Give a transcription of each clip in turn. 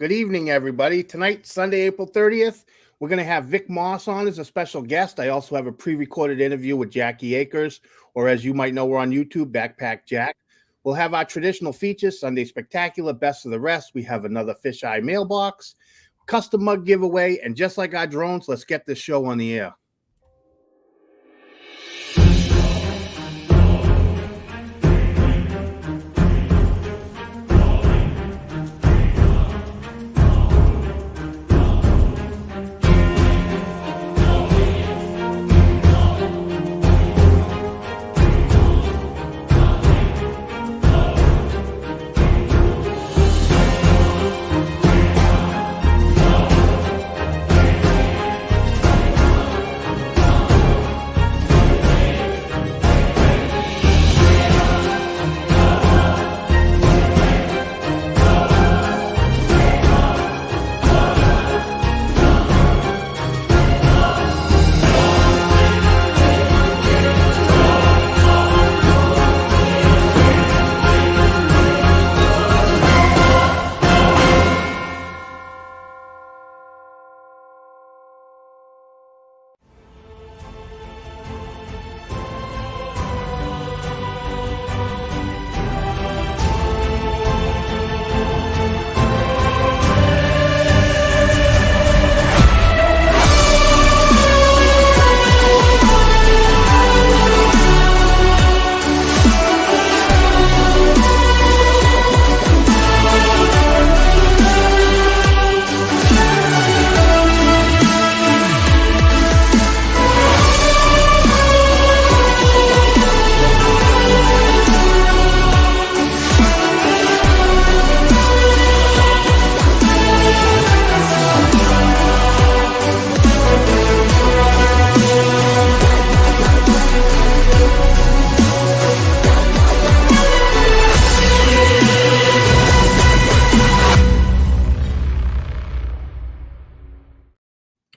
Good evening, everybody. Tonight, Sunday, April 30th, we're going to have Vic Moss on as a special guest. I also have a pre-recorded interview with Jackie Akers, or as you might know, we're on YouTube, BaqPaqJaq. We'll have our traditional features, Sunday Spectacular, Best of the Rest. We have another Fisheye mailbox, custom mug giveaway, and just like our drones, let's get this show on the air.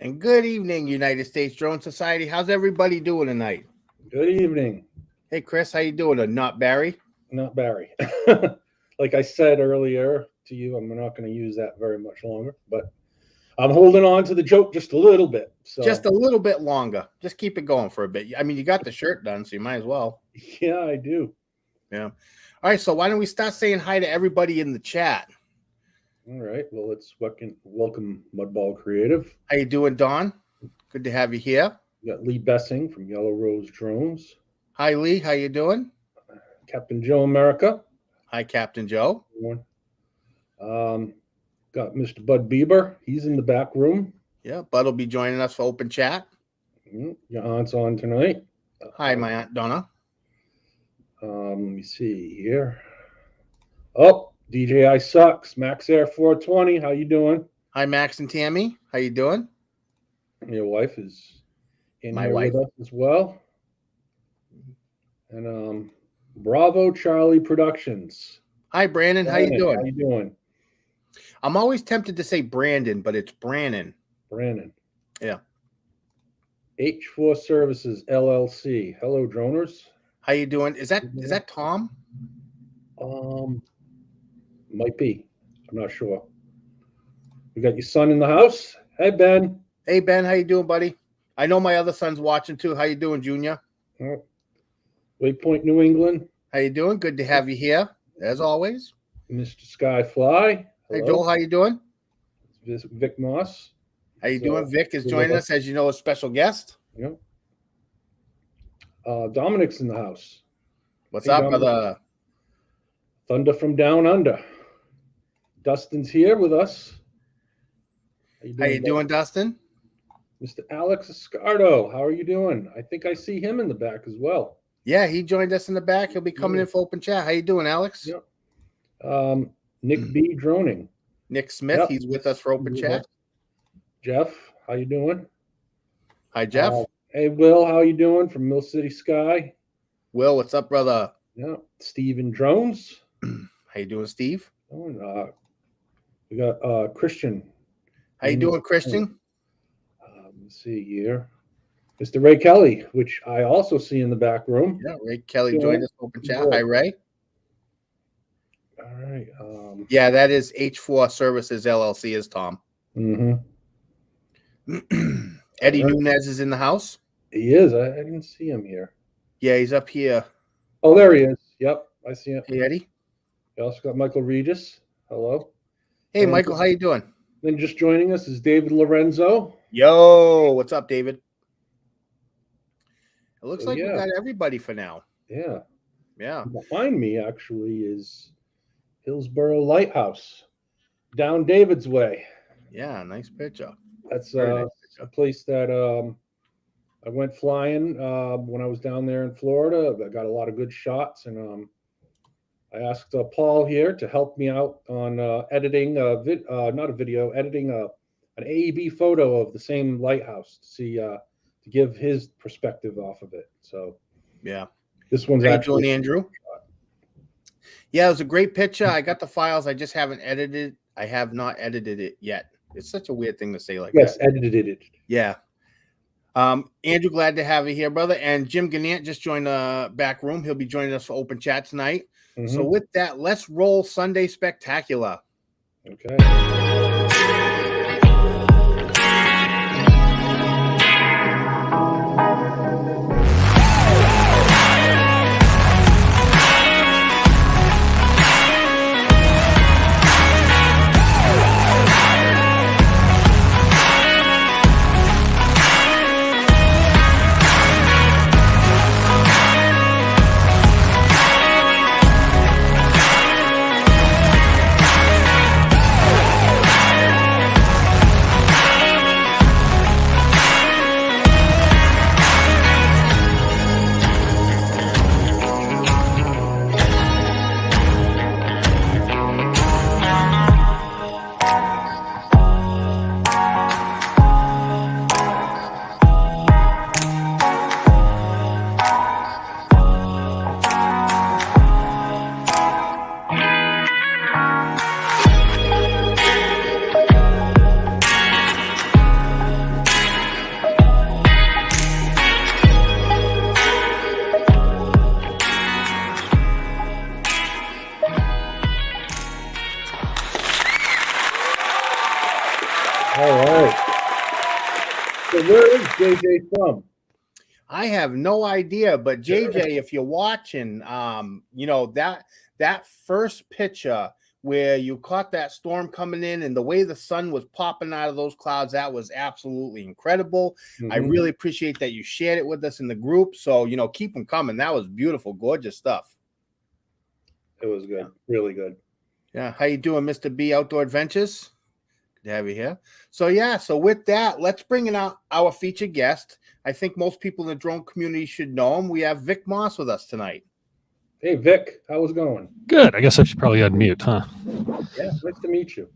And good evening, United States Drone Society. How's everybody doing tonight? Good evening. Hey, Chris, how you doing? Not Barry? Not Barry. Like I said earlier to you, I'm not going to use that very much longer, but I'm holding on to the joke just a little bit. So just a little bit longer. Just keep it going for a bit. I mean, you got the shirt done, so you might as well. Yeah, I do. Yeah. All right, so why don't we start saying hi to everybody in the chat? All right. Well, let's welcome Mudball Creative. How you doing, Don? Good to have you here. We got Lee Bessing from Yellow Rose Drones. Hi, Lee. How you doing? Captain Joe America. Hi, Captain Joe. Got Mr. Bud Bieber. He's in the back room. Yeah, Bud will be joining us for open chat. Your aunt's on tonight. Hi, my Aunt Donna. Let me see here. Oh, DJI Sucks. Max Air 420. How you doing? Hi, Max and Tammy. How you doing? Your wife is in my here wife with us as well. And Bravo Charlie Productions. Hi, Brandon. How you doing? How you doing? I'm always tempted to say Brandon, but it's Brannon. Brandon. Yeah. H4 Services LLC. Hello, droners. How you doing? Is that Tom? Might be. I'm not sure. We got your son in the house. Hey, Ben. Hey, Ben. How you doing, buddy? I know my other son's watching too. How you doing, Junior? Waypoint, New England. How you doing? Good to have you here, as always. Mr. Skyfly. Hey, Joel. How you doing? Vic Moss. How you doing? Vic is joining us, as you know, a special guest. Yep. Dominic's in the house. What's up, brother? Thunder from Down Under. Dustin's here with us. How you doing, Dustin? Mr. Alex Escardo. How are you doing? I think I see him in the back as well. Yeah, he joined us in the back. He'll be coming in for open chat. How you doing, Alex? Yep. Nick B. Droning. Nick Smith. Yep. He's with us for open chat. Jeff, how you doing? Hi, Jeff. Hey, Will, how you doing from Mill City Sky? Will, what's up, brother? Yeah. Steven Drones. How you doing, Steve? We got Christian. How you doing, Christian? Let's see here. Mr. Ray Kelly, which I also see in the back room. Yeah, Ray Kelly joined us open chat. Hi, Ray. All right. Yeah, that is H4 Services LLC is Tom. Mm-hmm. Eddie Right. Nunez is in the house. He is. I didn't see him here. Yeah, he's up here. Oh, there he is. Yep, I see him. Hey, Eddie. We also got Michael Regis. Hello. Hey, And Michael, how you doing? then just joining us is David Lorenzo. Yo, what's up, David? It looks like we yeah. got everybody for now. Yeah. Yeah. Behind me, actually, is Hillsborough Lighthouse down David's Way. Yeah, nice picture. That's Very nice a place that I went flying when I was down there in Florida. I got a lot of good shots, and I asked Paul here to help me out on editing not a video, editing an AEB photo of the same lighthouse to see to give his perspective off of it. So yeah, this one's how actually you doing, Andrew? Yeah, it was a great picture. I got the files. I just haven't edited. I have not edited it yet. It's such a weird thing to say like yes, that. edited it. Yeah. Andrew, glad to have you here, brother. And Jim Gannett just joined the back room. He'll be joining us for open chat tonight. Mm-hmm. So with that, let's roll Sunday Spectacular. Okay. All right. So where is JJ from? I have no idea, but JJ, if you're watching, you know, that first picture where you caught that storm coming in and the way the sun was popping out of those clouds, that was absolutely incredible. Mm-hmm. I really appreciate that you shared it with us in the group. So, you know, keep them coming. That was beautiful, gorgeous stuff. It was good, really good. Yeah, how you doing, Mr. B Outdoor Adventures? Good to have you here. So yeah, so with that, let's bring in our featured guest. I think most people in the drone community should know him. We have Vic Moss with us tonight. Hey, Vic, how's it going? Good. I guess I should probably unmute, huh? Yeah, nice to meet you.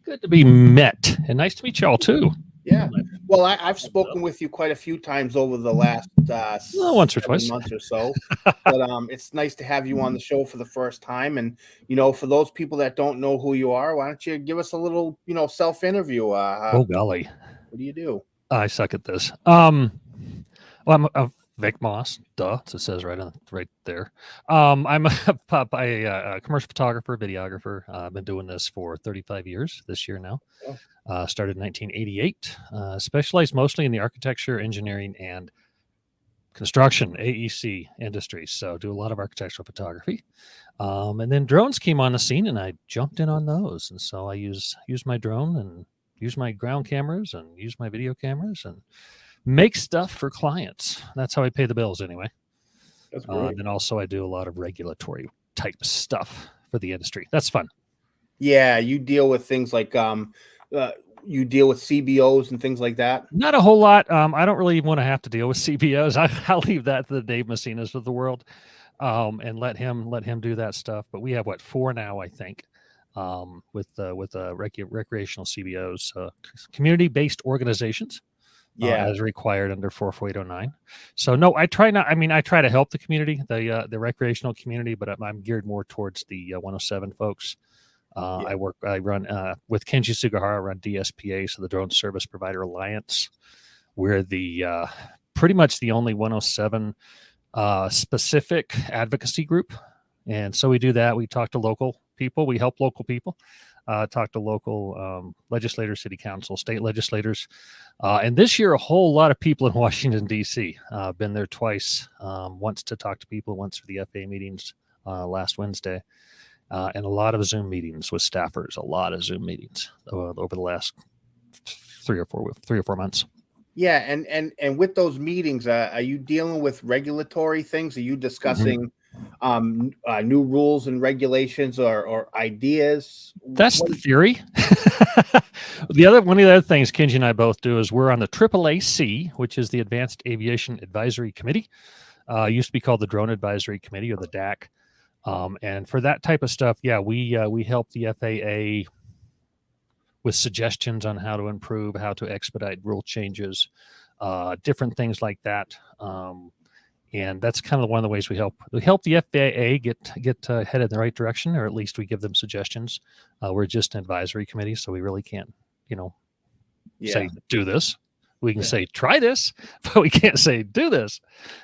Good to be met, and nice to meet y'all too. Yeah. Well, I've spoken with you quite a few times over the last once or twice months or so. But it's nice to have you on the show for the first time. And you know, for those people that don't know who you are, why don't you give us a little, you know, self-interview? Oh golly, what do you do? I suck at this. Well, I'm Vic Moss. Duh, so it says right there. I'm a commercial photographer, videographer. I've been doing this for 35 years. This year now. Started in 1988. Specialized mostly in the architecture, engineering, and construction (AEC) industries. So do a lot of architectural photography. And then drones came on the scene, and I jumped in on those. And so I use my drone and use my ground cameras and use my video cameras and make stuff for clients. That's how I pay the bills anyway. That's great. And also I do a lot of regulatory type stuff for the industry. That's fun. Yeah, you deal with things like you deal with CBOs and things like that. Not a whole lot. I don't really even want to have to deal with CBOs. I'll leave that to the Dave Messinas of the world, and let him do that stuff. But we have 4 now, I think, with recreational CBOs, community-based organizations. As required under 44809. So no, I try to help the community, the recreational community, but I'm geared more towards the 107 folks. I run with Kenji Sugahara, I run DSPA, so the Drone Service Provider Alliance. We're the pretty much the only 107 specific advocacy group And so we do that. We talk to local people. We help local people. Talk to local legislators, city council, state legislators. And this year, a whole lot of people in Washington, D.C. Been there twice, once to talk to people, once for the FAA meetings last Wednesday, and a lot of Zoom meetings with staffers, a lot of Zoom meetings over the last three or four months. Yeah, and with those meetings, are you dealing with regulatory things? Are you discussing new rules and regulations or ideas? That's the theory. One of the other things Kenji and I both do is we're on the AAAC, which is the Advanced Aviation Advisory Committee. Used to be called the Drone Advisory Committee, or the DAC. And for that type of stuff, yeah, we help the FAA with suggestions on how to improve, how to expedite rule changes, different things like that. And that's kind of one of the ways we help. We help the FAA get headed in the right direction, or at least we give them suggestions. We're just an advisory committee, so we really can't, say do this. We can say try this, but we can't say do this.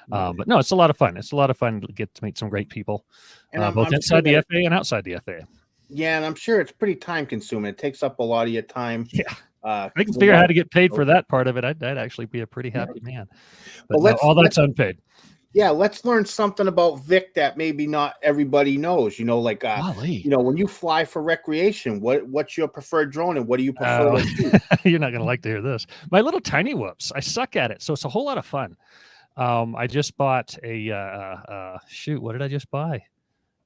But no, it's a lot of fun. It's a lot of fun to get to meet some great people, both inside the FAA and outside the FAA. Yeah, and I'm sure it's pretty time consuming. It takes up a lot of your time. Yeah. I can figure out how to get paid for that part of it. I'd actually be a pretty happy man. But no, all that's unpaid. Yeah, let's learn something about Vic that maybe not everybody knows. Like when you fly for recreation, what's your preferred drone and what do you prefer to do? You're not going to like to hear this. My little tiny whoops. I suck at it, so it's a whole lot of fun. I just bought a shoot. What did I just buy?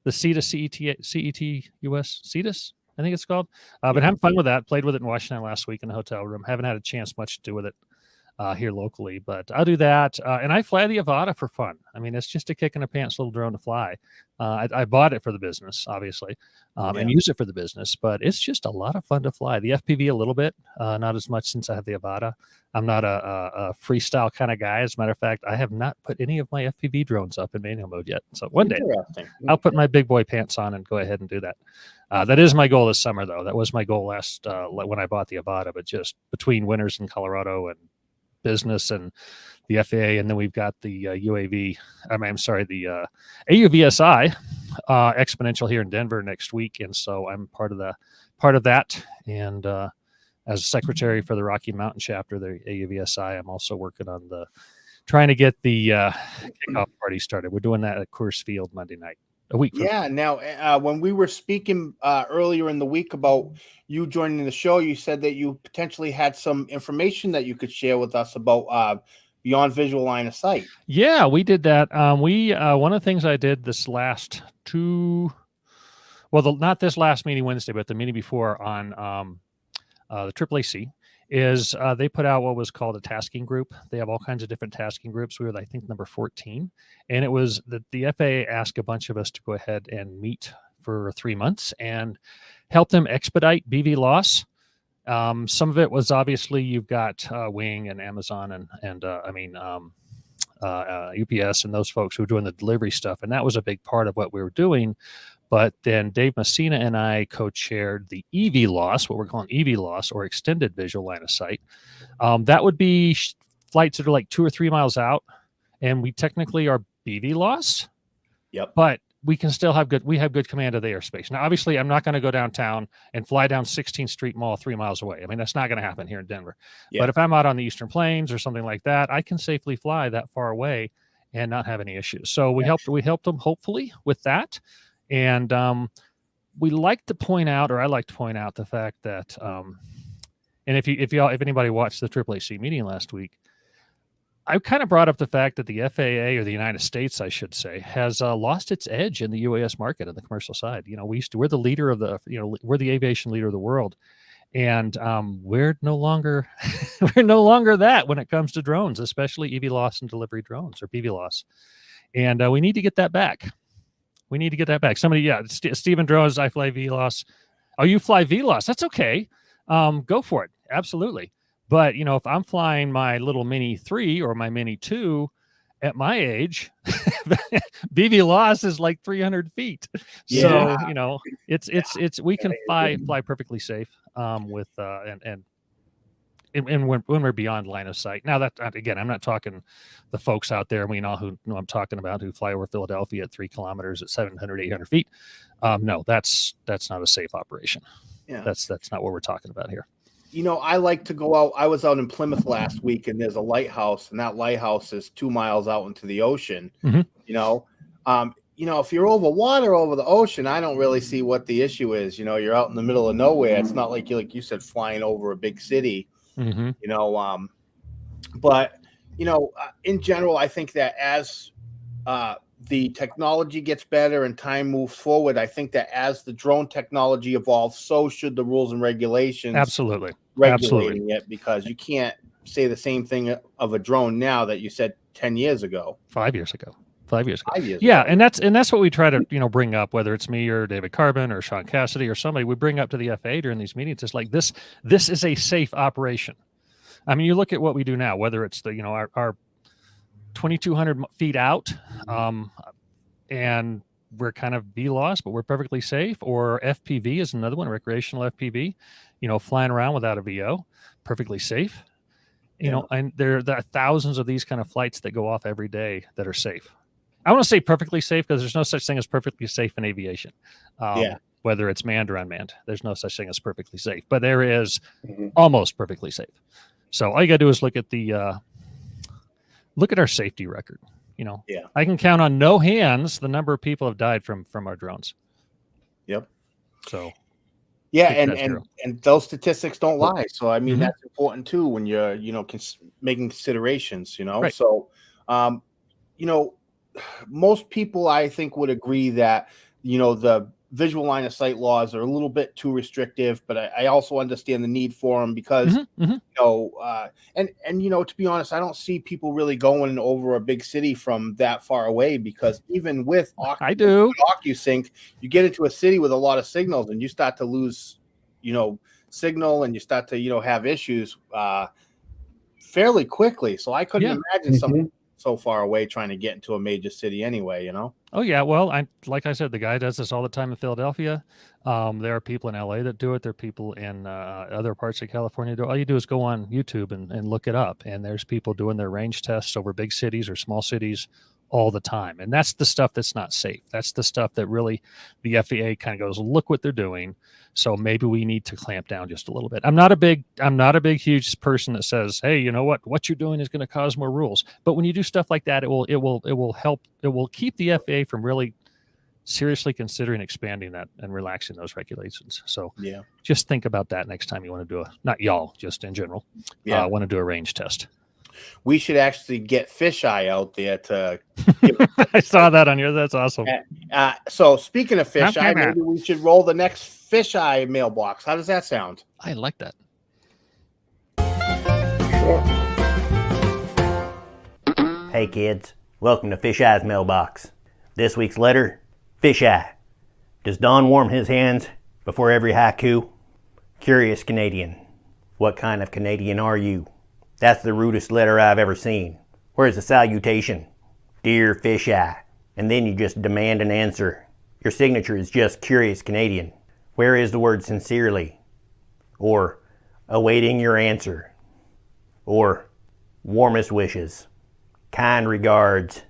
The CET US CETUS, I think it's called. But having fun with that. Played with it in Washington last week in the hotel room. Haven't had a chance much to do with it here locally, but I'll do that. And I fly the Avata for fun. I mean, it's just a kick in the pants little drone to fly. I bought it for the business, obviously, and use it for the business, but it's just a lot of fun to fly. The FPV a little bit, not as much since I have the Avata. I'm not a freestyle kind of guy. As a matter of fact, I have not put any of my FPV drones up in manual mode yet. So one day I'll put my big boy pants on and go ahead and do that. That is my goal this summer, though. That was my goal last when I bought the Avata, but just between winters in Colorado and business and the FAA, and then we've got the the AUVSI exponential here in Denver next week, and so I'm part of that. And as secretary for the Rocky Mountain chapter, the AUVSI, I'm also working on trying to get the kickoff party started. We're doing that at Coors Field Monday night. A week. Now, when we were speaking earlier in the week about you joining the show, you said that you potentially had some information that you could share with us about beyond visual line of sight. Yeah, we did that. One of the things I did this last not this last meeting Wednesday, but the meeting before on the AAAC, is they put out what was called a tasking group. They have all kinds of different tasking groups. We were, I think, number 14. And it was that the FAA asked a bunch of us to go ahead and meet for 3 months and help them expedite BV loss. Some of it was obviously you've got Wing and Amazon and UPS and those folks who were doing the delivery stuff. And that was a big part of what we were doing. But then Dave Messina and I co-chaired the EV loss, what we're calling EV loss, or extended visual line of sight. That would be flights that are like 2 or 3 miles out, and we technically are BV loss. Yep. But we can still have good command of the airspace. Now, obviously, I'm not going to go downtown and fly down 16th Street Mall 3 miles away. I mean, that's not going to happen here in Denver. Yeah. But if I'm out on the Eastern Plains or something like that, I can safely fly that far away and not have any issues. So we helped them hopefully with that. And we like to point out, or I like to point out, the fact that, and if anybody watched the AAAC meeting last week, I kind of brought up the fact that the FAA, or the United States, I should say, has lost its edge in the UAS market on the commercial side. We're the leader of we're the aviation leader of the world, and we're no longer that when it comes to drones, especially EV loss and delivery drones, or BV loss, and we need to get that back. We need to get that back. Somebody, Stephen Drones, I fly VLOS. Oh, you fly VLOS? That's okay. Go for it. Absolutely. But, if I'm flying my little Mini 3 or my Mini 2 at my age, BV loss is like 300 feet. Yeah. So, it's we can fly perfectly safe with and and when we're beyond line of sight. Now that, again, I'm not talking the folks out there, we know who know I'm talking about, who fly over Philadelphia at 3 kilometers at 700, 800 feet. No, that's not a safe operation. Yeah. That's not what we're talking about here. You know, I like to go out. I was out in Plymouth last week, and there's a lighthouse, and that lighthouse is 2 miles out into the ocean. Mhm. You know, if you're over water over the ocean, I don't really see what the issue is. You know, you're out in the middle of nowhere. It's not like you said, flying over a big city. Mm-hmm. You know, but you know, in general, I think that as the technology gets better and time moves forward, I think that as the drone technology evolves, so should the rules and regulations. Absolutely. Regulating it, because you can't say the same thing of a drone now that you said 10 years ago. 5 years ago. 5 years ago. 5 years Yeah, ago. and that's what we try to, you know, bring up, whether it's me or David Carbon or Sean Cassidy or somebody, we bring up to the FAA during these meetings. It's like this is a safe operation. I mean, you look at what we do now, whether it's the, you know, our 2,200 feet out, and we're kind of BLOS, but we're perfectly safe, or FPV is another one, recreational FPV, you know, flying around without a VO, perfectly safe. You know, and there are thousands of these kind of flights that go off every day that are safe. I want to say perfectly safe because there's no such thing as perfectly safe in aviation. Whether it's manned or unmanned, there's no such thing as perfectly safe, but there is almost perfectly safe. So all you got to do is look at our safety record. You know, I can count on no hands the number of people have died from our drones. Yep. So and those statistics don't lie. So I mean, that's important too when you're, you know, making considerations. You know, right. So you know, most people I think would agree that, you know, the visual line of sight laws are a little bit too restrictive, but I also understand the need for them because, you know, and, you know, to be honest, I don't see people really going over a big city from that far away, because even with OcuSync, you get into a city with a lot of signals and you start to lose, you know, signal, and you start to, you know, have issues fairly quickly. So I couldn't imagine something so far away trying to get into a major city anyway, you know? Oh yeah. Well, like I said, the guy does this all the time in Philadelphia. There are people in LA that do it. There are people in other parts of California. All you do is go on YouTube and look it up. And there's people doing their range tests over big cities or small cities all the time. And that's the stuff that's not safe. That's the stuff that really the FAA kind of goes, look what they're doing. So maybe we need to clamp down just a little bit. I'm not a big, huge person that says, hey, you know what you're doing is going to cause more rules. But when you do stuff like that, it will help. It will keep the FAA from really seriously considering expanding that and relaxing those regulations. So just think about that next time you want to do not y'all, just in general, want to do a range test. We should actually get Fisheye out there to. I saw that on yours. That's awesome. So speaking of Fisheye, maybe we should roll the next Fisheye mailbox. How does that sound? I like that. Sure. Hey kids, welcome to Fisheye's mailbox. This week's letter, Fisheye. Does Don warm his hands before every haiku? Curious Canadian. What kind of Canadian are you? That's the rudest letter I've ever seen. Where's the salutation? Dear Fisheye. And then you just demand an answer. Your signature is just Curious Canadian. Where is the word sincerely? Or awaiting your answer? Or warmest wishes? Kind regards.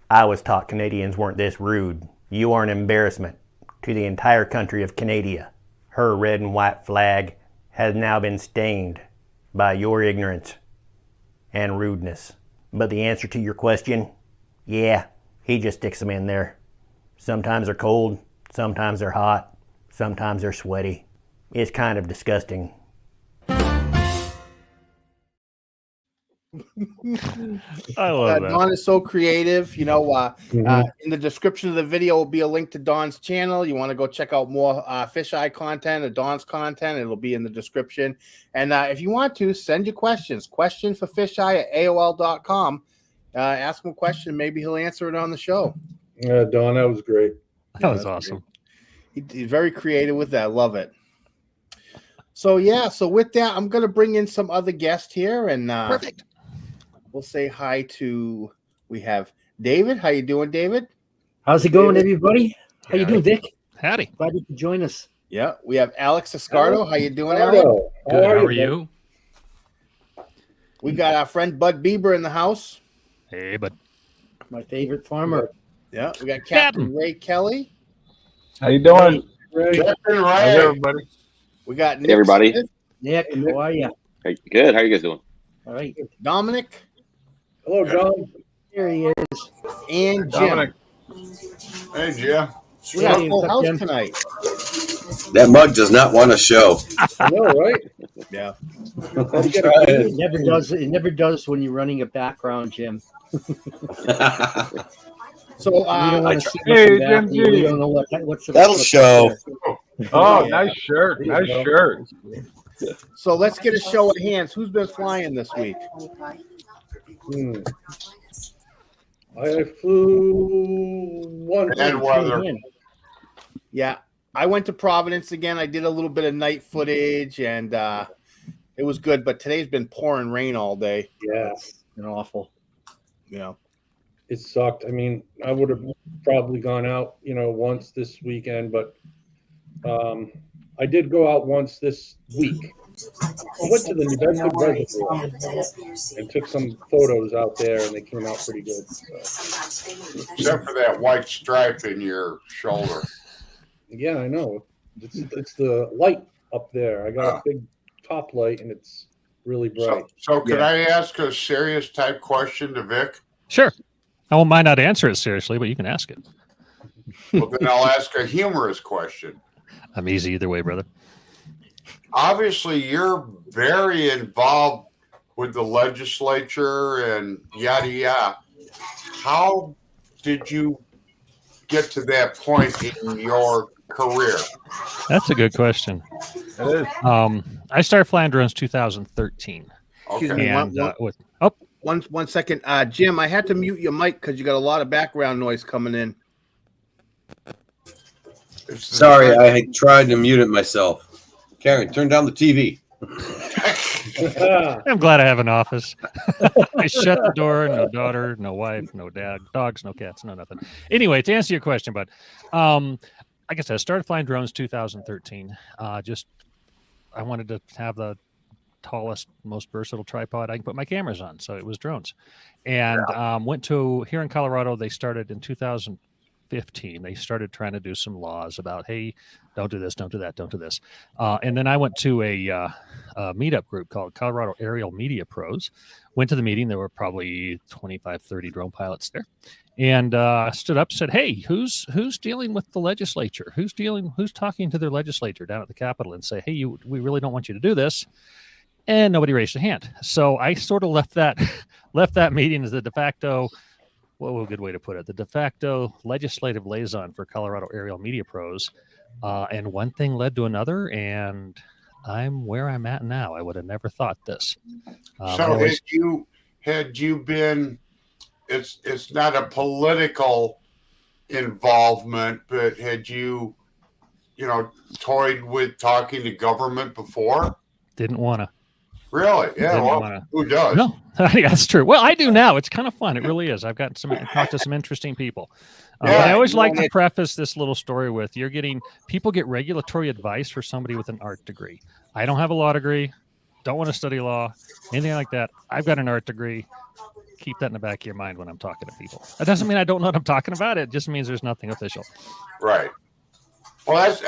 I was taught Canadians weren't this rude. You are an embarrassment to the entire country of Canada. Her red and white flag has now been stained by your ignorance and rudeness. But the answer to your question, yeah, he just sticks them in there. Sometimes they're cold, sometimes they're hot, sometimes they're sweaty. It's kind of disgusting. I love that. Don is so creative. You know, in the description of the video will be a link to Don's channel. You want to go check out more Fisheye content or Don's content, it'll be in the description. And if you want to, send your questions for Fisheye at AOL.com. Ask him a question. Maybe he'll answer it on the show. Don, that was great. That was awesome. He's very creative with that. I love it. So, so with that, I'm going to bring in some other guests here. And perfect. We'll say hi to, we have David. How you doing, David? How's it going, everybody? How you doing, Vic? Howdy. Glad you could join us. Yeah, we have Alex Escardo. How you doing, Hello. Alex? Good. How are you? We got our friend Bud Bieber in the house. Hey, but My favorite farmer. Yeah, we got Captain Ray Kelly. How you doing? Ray. How's everybody? We got Nick Hey, everybody. Smith, Nick, how are you? Hey, good. How you guys doing? All right. Dominic, Hello, John. Here he is. and Jim. Dominic. Hey, Jim. We got a Hey, full what's up, house Jim? tonight. That mug does not want to show. I know, right? Yeah. You get a- It never does. It never does when you're running a background, Jim. So, You don't want to see Hey, nothing back. Jim You G. don't know what's the. That'll what's show. Oh, Yeah. nice shirt. There you Nice go. shirt. so let's get a show of hands. Who's been flying this week? I flew one. And weather. Yeah, I went to Providence again. I did a little bit of night footage, and it was good. But today's been pouring rain all day. Yeah, Been awful. You know. it sucked. I mean, I would have probably gone out, once this weekend, but I did go out once this week. I went to the New Bedford Reservoir and took some photos out there, and they came out pretty good. So, Except for that white stripe in your shoulder. yeah, I know. It's the light up there. I got a big top light, and it's really bright. So can Yeah. I ask a serious type question to Vic? sure. I won't mind not answer it seriously, but you can ask it. Well, then I'll ask a humorous question. I'm easy either way, brother. Obviously, you're very involved with the legislature and yada yada. How did you get to that point in your career? That's a good question. It is. I started flying drones 2013. Excuse Okay. me. And One- with One second, Jim. I had to mute your mic because you got a lot of background noise coming in. It's the- Sorry, I tried to mute it myself. Karen, turn down the TV. I'm glad I have an office. I shut the door. No daughter, no wife, no dad, dogs, no cats, no nothing. Anyway, to answer your question, bud, like I said, I started flying drones 2013. I wanted to have the tallest, most versatile tripod I can put my cameras on, so it was drones. And went to here in Colorado. They started in 2015. They started trying to do some laws about, hey, don't do this, don't do that, don't do this. And then I went to a meetup group called Colorado Aerial Media Pros. Went to the meeting. There were probably 25, 30 drone pilots there. And stood up and said, hey, who's dealing with the legislature? Who's talking to their legislature down at the Capitol and say, hey, we really don't want you to do this. And nobody raised a hand. So I sort of left that meeting as the de facto, what a good way to put it, the de facto legislative liaison for Colorado Aerial Media Pros. And one thing led to another, and I'm where I'm at now. I would have never thought this. So had you been, it's not a political involvement, but had you toyed with talking to government before? Didn't want to. Really? Yeah. Didn't Well, wanna. who does? No, yeah, that's true. Well, I do now. It's kind of fun. It really is. I've gotten talked to some interesting people. But I always like to preface this little story with people get regulatory advice for somebody with an art degree. I don't have a law degree. Don't want to study law, anything like that. I've got an art degree. Keep that in the back of your mind when I'm talking to people. That doesn't mean I don't know what I'm talking about. It just means there's nothing official. Right. Well, that's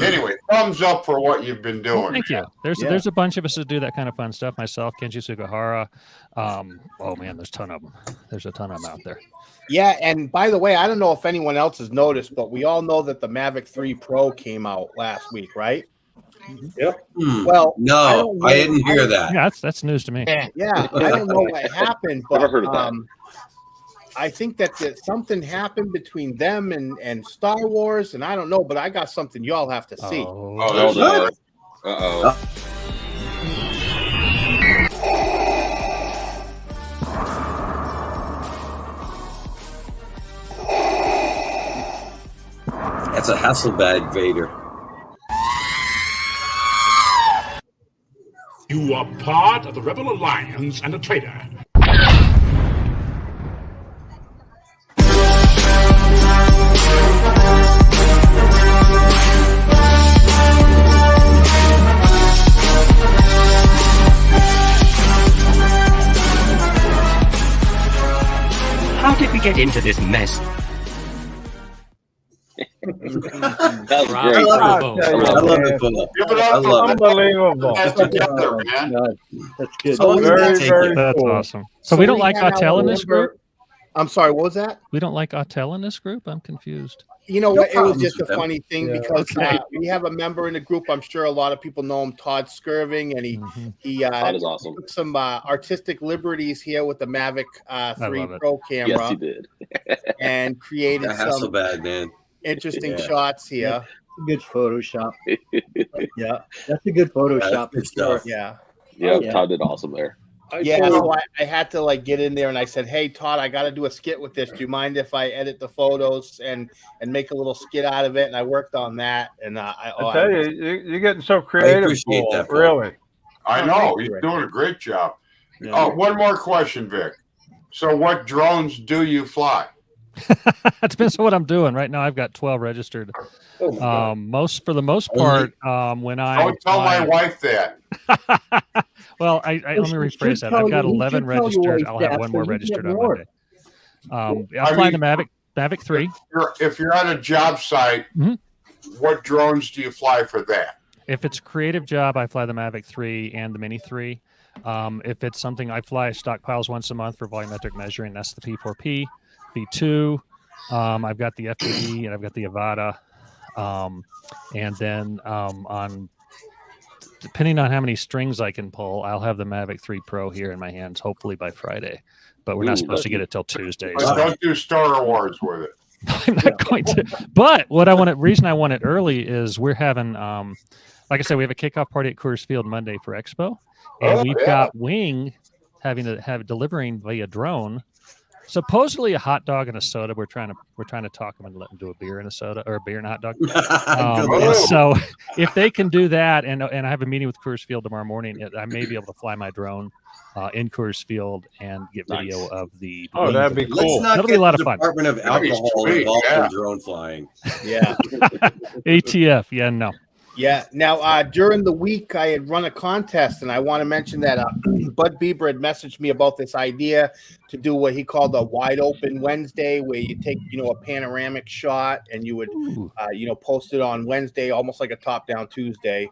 anyway. Thumbs up for what you've been doing. Well, thank you. There's a bunch of us that do that kind of fun stuff. Myself, Kenji Sugahara. Oh man, there's a ton of them. There's a ton of them out there. Yeah, and by the way, I don't know if anyone else has noticed, but we all know that the Mavic 3 Pro came out last week, right? Yep. Well, No, I didn't hear that. Yeah, that's news to me. Yeah, I don't know what happened, but Never heard of that. I think that something happened between them and Star Wars, and I don't know, but I got something y'all have to see. Oh, There's that's Uh-oh. That's a Hasselblad Vader. You are part of the Rebel Alliance and a traitor. get into this mess? That was I great. love it. Bravo. I love it, Paul. Give it I up. love it. Unbelievable. That's together, man. God, that's good. So we Very, take very it. That's cool. awesome. So we don't like had our Autel in this member- group? I'm sorry, what was that? We don't like Autel in this group? I'm confused. You know No what? It was problems just a with them. funny thing Yeah. because we have a member in the group. I'm sure a lot of people know him, Todd Skirvin, and Mhm. he That is awesome. took some artistic liberties here with the Mavic 3 love it. Pro camera Yes, he did. and created That some Hasselblad, man. interesting Yeah. shots here. Good Photoshop. Yeah, that's a good Photoshop. Good for sure. stuff. Yeah. Yeah, Yeah. Todd did awesome there. Yeah, told- so I had to like get in there and I said, "Hey Todd, I got to do a skit with this. Do you mind if I edit the photos and make a little skit out of it?" And I worked on that. And I tell you're getting so creative. appreciate Paul, that, Paul. Really. I Oh, know. thank He's you, Rick. doing a great job. Yeah. Oh, one more question, Vic. So what drones do you fly? It depends on what I'm doing. Right now, I've got 12 registered. Oh, my God. For the most part, when I Don't tell my wife that. well, let me rephrase that. I've got 11 registered. I'll have one more registered on Monday. I'll fly the Mavic 3. If you're on a job site, Mhm. what drones do you fly for that? If it's a creative job, I fly the Mavic 3 and the Mini 3. If it's something I fly stockpiles once a month for volumetric measuring, that's the P4P. B2. I've got the FPV and I've got the Avata. And then on depending on how many strings I can pull, I'll have the Mavic 3 Pro here in my hands, hopefully by Friday. But we're not supposed to get it till Tuesday. But So don't do Star Wars with it. I'm not going to. But reason I want it early is we're having, like I said, we have a kickoff party at Coors Field Monday for Expo, and Oh, we've yeah. got Wing delivering via drone. Supposedly a hot dog and a soda. We're trying to talk them and let them do a beer and a soda or a beer and a hot dog. Good And luck. so if they can do that, and I have a meeting with Coors Field tomorrow morning, I may be able to fly my drone in Coors Field and get video of the. Oh, that'd be Let's cool. not That'll get be a lot the of fun. Department of That'd be Alcohol sweet, involved yeah. in drone flying. Yeah. ATF. Yeah, no. Yeah. Now, during the week, I had run a contest, and I want to mention that Bud Bieber had messaged me about this idea to do what he called a wide open Wednesday, where you take, a panoramic shot and you would, post it on Wednesday, almost like a top down Tuesday.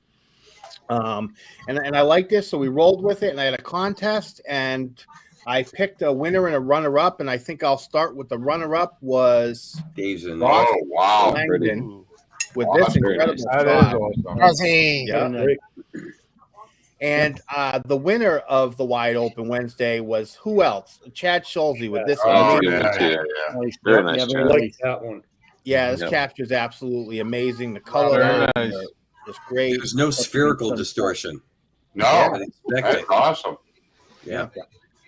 And I like this, so we rolled with it, and I had a contest, and I picked a winner and a runner up, and I think I'll start with the runner up was Dave's in Ross Oh, wow. Langdon with Wow, this that's very incredible That shot. is awesome. Yeah. And the winner of the wide open Wednesday was who else? Chad Schulze with this. Oh, That's yeah, good, yeah, too. yeah. Nice. Very nice, Yeah, Chad. I very like nice. that one. Yeah, this Yeah. capture is absolutely amazing. The color Very on it nice. is great. There's no spherical distortion. No, I expect that's it. awesome. Yeah.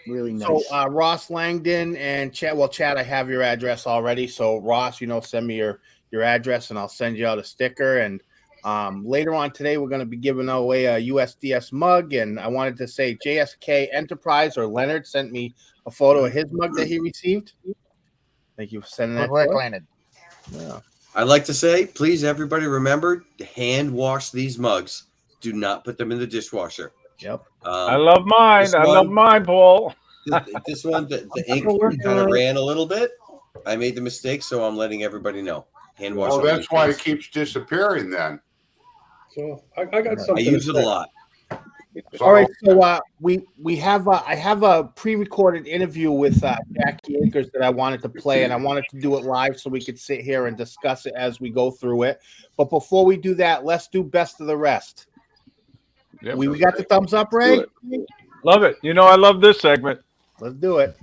Really nice. So Ross Langdon and Chad. Well, Chad, I have your address already. So Ross, send me your address and I'll send you out a sticker. And later on today, we're going to be giving away a USDS mug. And I wanted to say JSK Enterprise or Leonard sent me a photo of his mug that he received. Thank you for sending that. Good work, to us. Leonard. Yeah. I'd like to say, please, everybody, remember to hand wash these mugs. Do not put them in the dishwasher. Yep. I love mine. this I love one- mine, Paul. This one, the ink working kind on of it. ran a little bit. I made the mistake, so I'm letting everybody know. Hand wash. Well, all that's these why it things. keeps disappearing then. So I got something. I use it a lot. So, All right, so we have I have a pre-recorded interview with Jackie Akers that I wanted to play, and I wanted to do it live so we could sit here and discuss it as we go through it. But before we do that, let's do best of the rest. Yep. We got the thumbs up, Ray? Love it. I love this segment. Let's do it.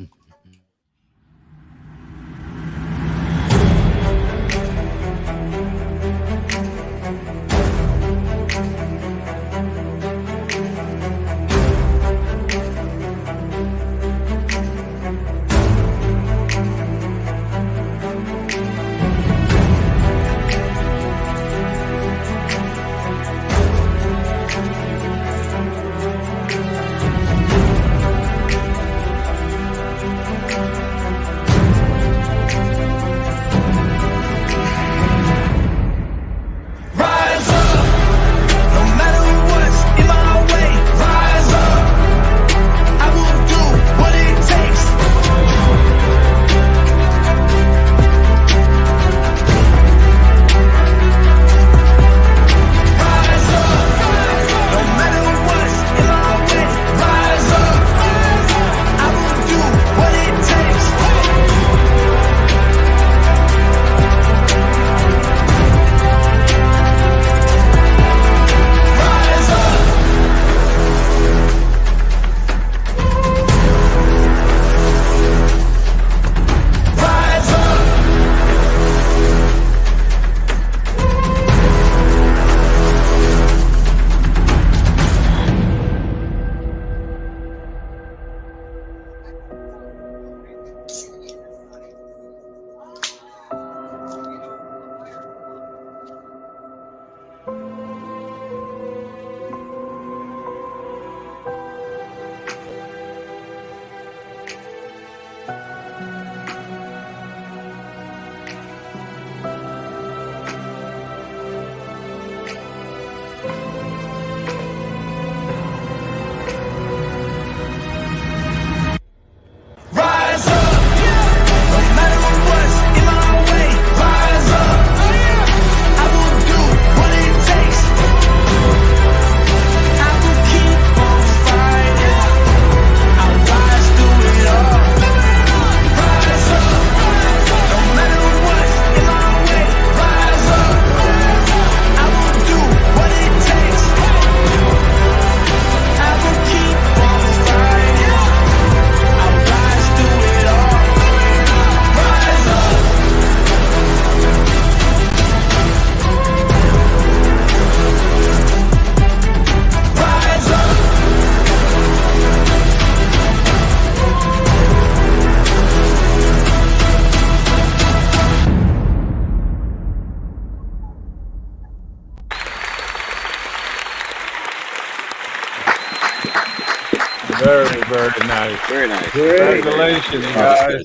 Very, very nice. Very nice. Congratulations, guys.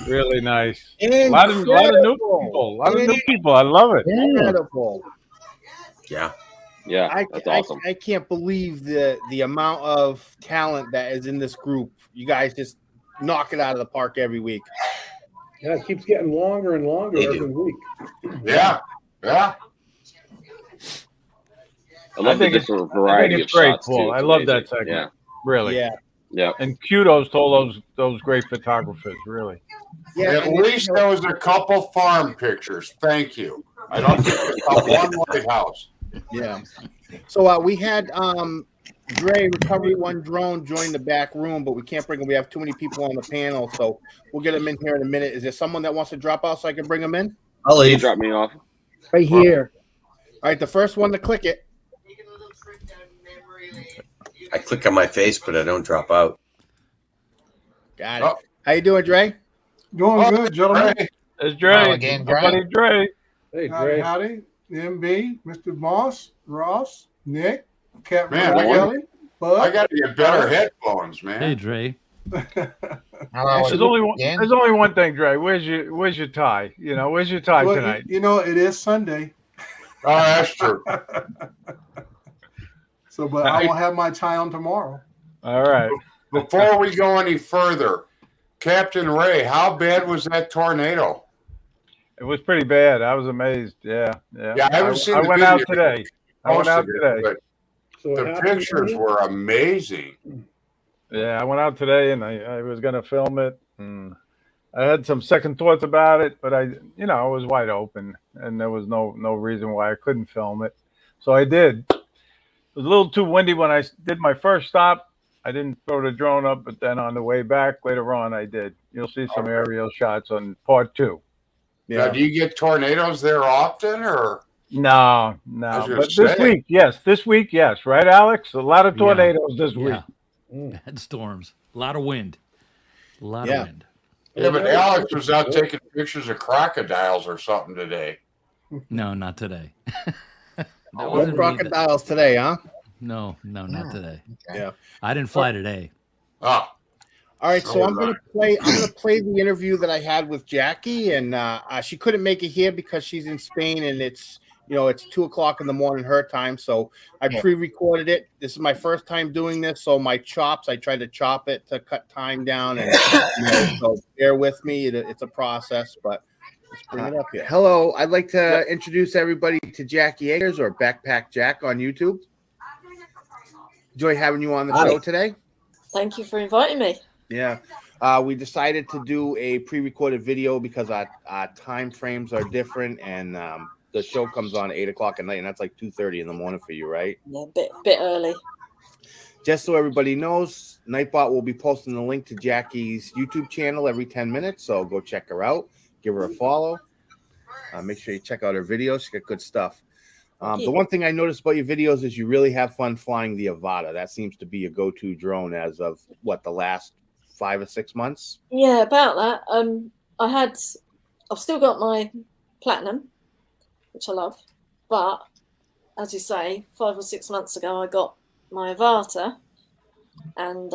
Really nice. A lot of new people. A lot of new people. I love it. Incredible. Yeah. Yeah, that's awesome. I can't believe the amount of talent that is in this group. You guys just knock it out of the park every week. Yeah, it keeps getting longer and longer every week. Yeah. Yeah. I love the different variety of great, shots, Paul. too. I It's love amazing. that segment. Yeah. Really. Yeah. And kudos to all those great photographers, really. Yeah. At least there was a couple farm pictures. Thank you. I don't think there's not one White House. Yeah. So we had Dre, Recovery One Drone, join the back room, but we can't bring him. We have too many people on the panel, so we'll get him in here in a minute. Is there someone that wants to drop out so I can bring him in? I'll leave. You drop me off. Right here. All right, the first one to click it. I click on my face, but I don't drop out. Got it. How you doing, Dre? Doing good, gentlemen. It's Dre. again, My buddy Dre. Hey, Howdy, Dre. howdy. MB, Mr. Moss, Ross, Nick, Captain Man, Kelly, Bud. I got to get better headphones, man. Hey, Dre. There's only one thing, Dre. Where's your tie? You know, where's your tie Well, tonight? you know, it is Sunday. Oh, that's true. So, but I will have my tie on tomorrow. All right. Before we go any further, Captain Ray, how bad was that tornado? It was pretty bad. I was amazed. Yeah. Yeah, I haven't seen I the went out video. today. I went out today. But So the pictures were amazing. Yeah, I went out today and I was going to film it. And I had some second thoughts about it, but I was wide open and there was no reason why I couldn't film it. So I did. It was a little too windy when I did my first stop. I didn't throw the drone up, but then on the way back later on, I did. You'll see some aerial shots on part 2. Now, do you get tornadoes there often, or? No. But this week, yes. Right, Alex? A lot of tornadoes this week. Bad storms. A lot of wind. A lot of wind. Yeah, but Alex was out taking pictures of crocodiles or something today. No, not today. No crocodiles today, huh? No, not today. Yeah. I didn't fly today. Oh. All right, so I'm gonna play the interview that I had with Jackie, and she couldn't make it here because she's in Spain, and it's 2:00 in the morning her time. So I pre-recorded it. This is my first time doing this, so my chops, I tried to chop it to cut time down, and so bear with me. It's a process, but let's bring it up here. Hello, I'd like to introduce everybody to Jackie Akers, or BaqPaqJaq on YouTube. Enjoy having you on the show today. Thank you for inviting me. Yeah, we decided to do a pre-recorded video because our time frames are different, and the show comes on at 8:00 at night, and that's like 2:30 in the morning for you, right? Yeah, bit early. Just so everybody knows, Nightbot will be posting the link to Jackie's YouTube channel every 10 minutes, so go check her out, give her a follow. Make sure you check out her videos; she got good stuff. The one thing I noticed about your videos is you really have fun flying the Avata. That seems to be your go-to drone as of the last 5 or 6 months. Yeah, about that. I've still got my Platinum, which I love, but as you say, 5 or 6 months ago I got my Avata, and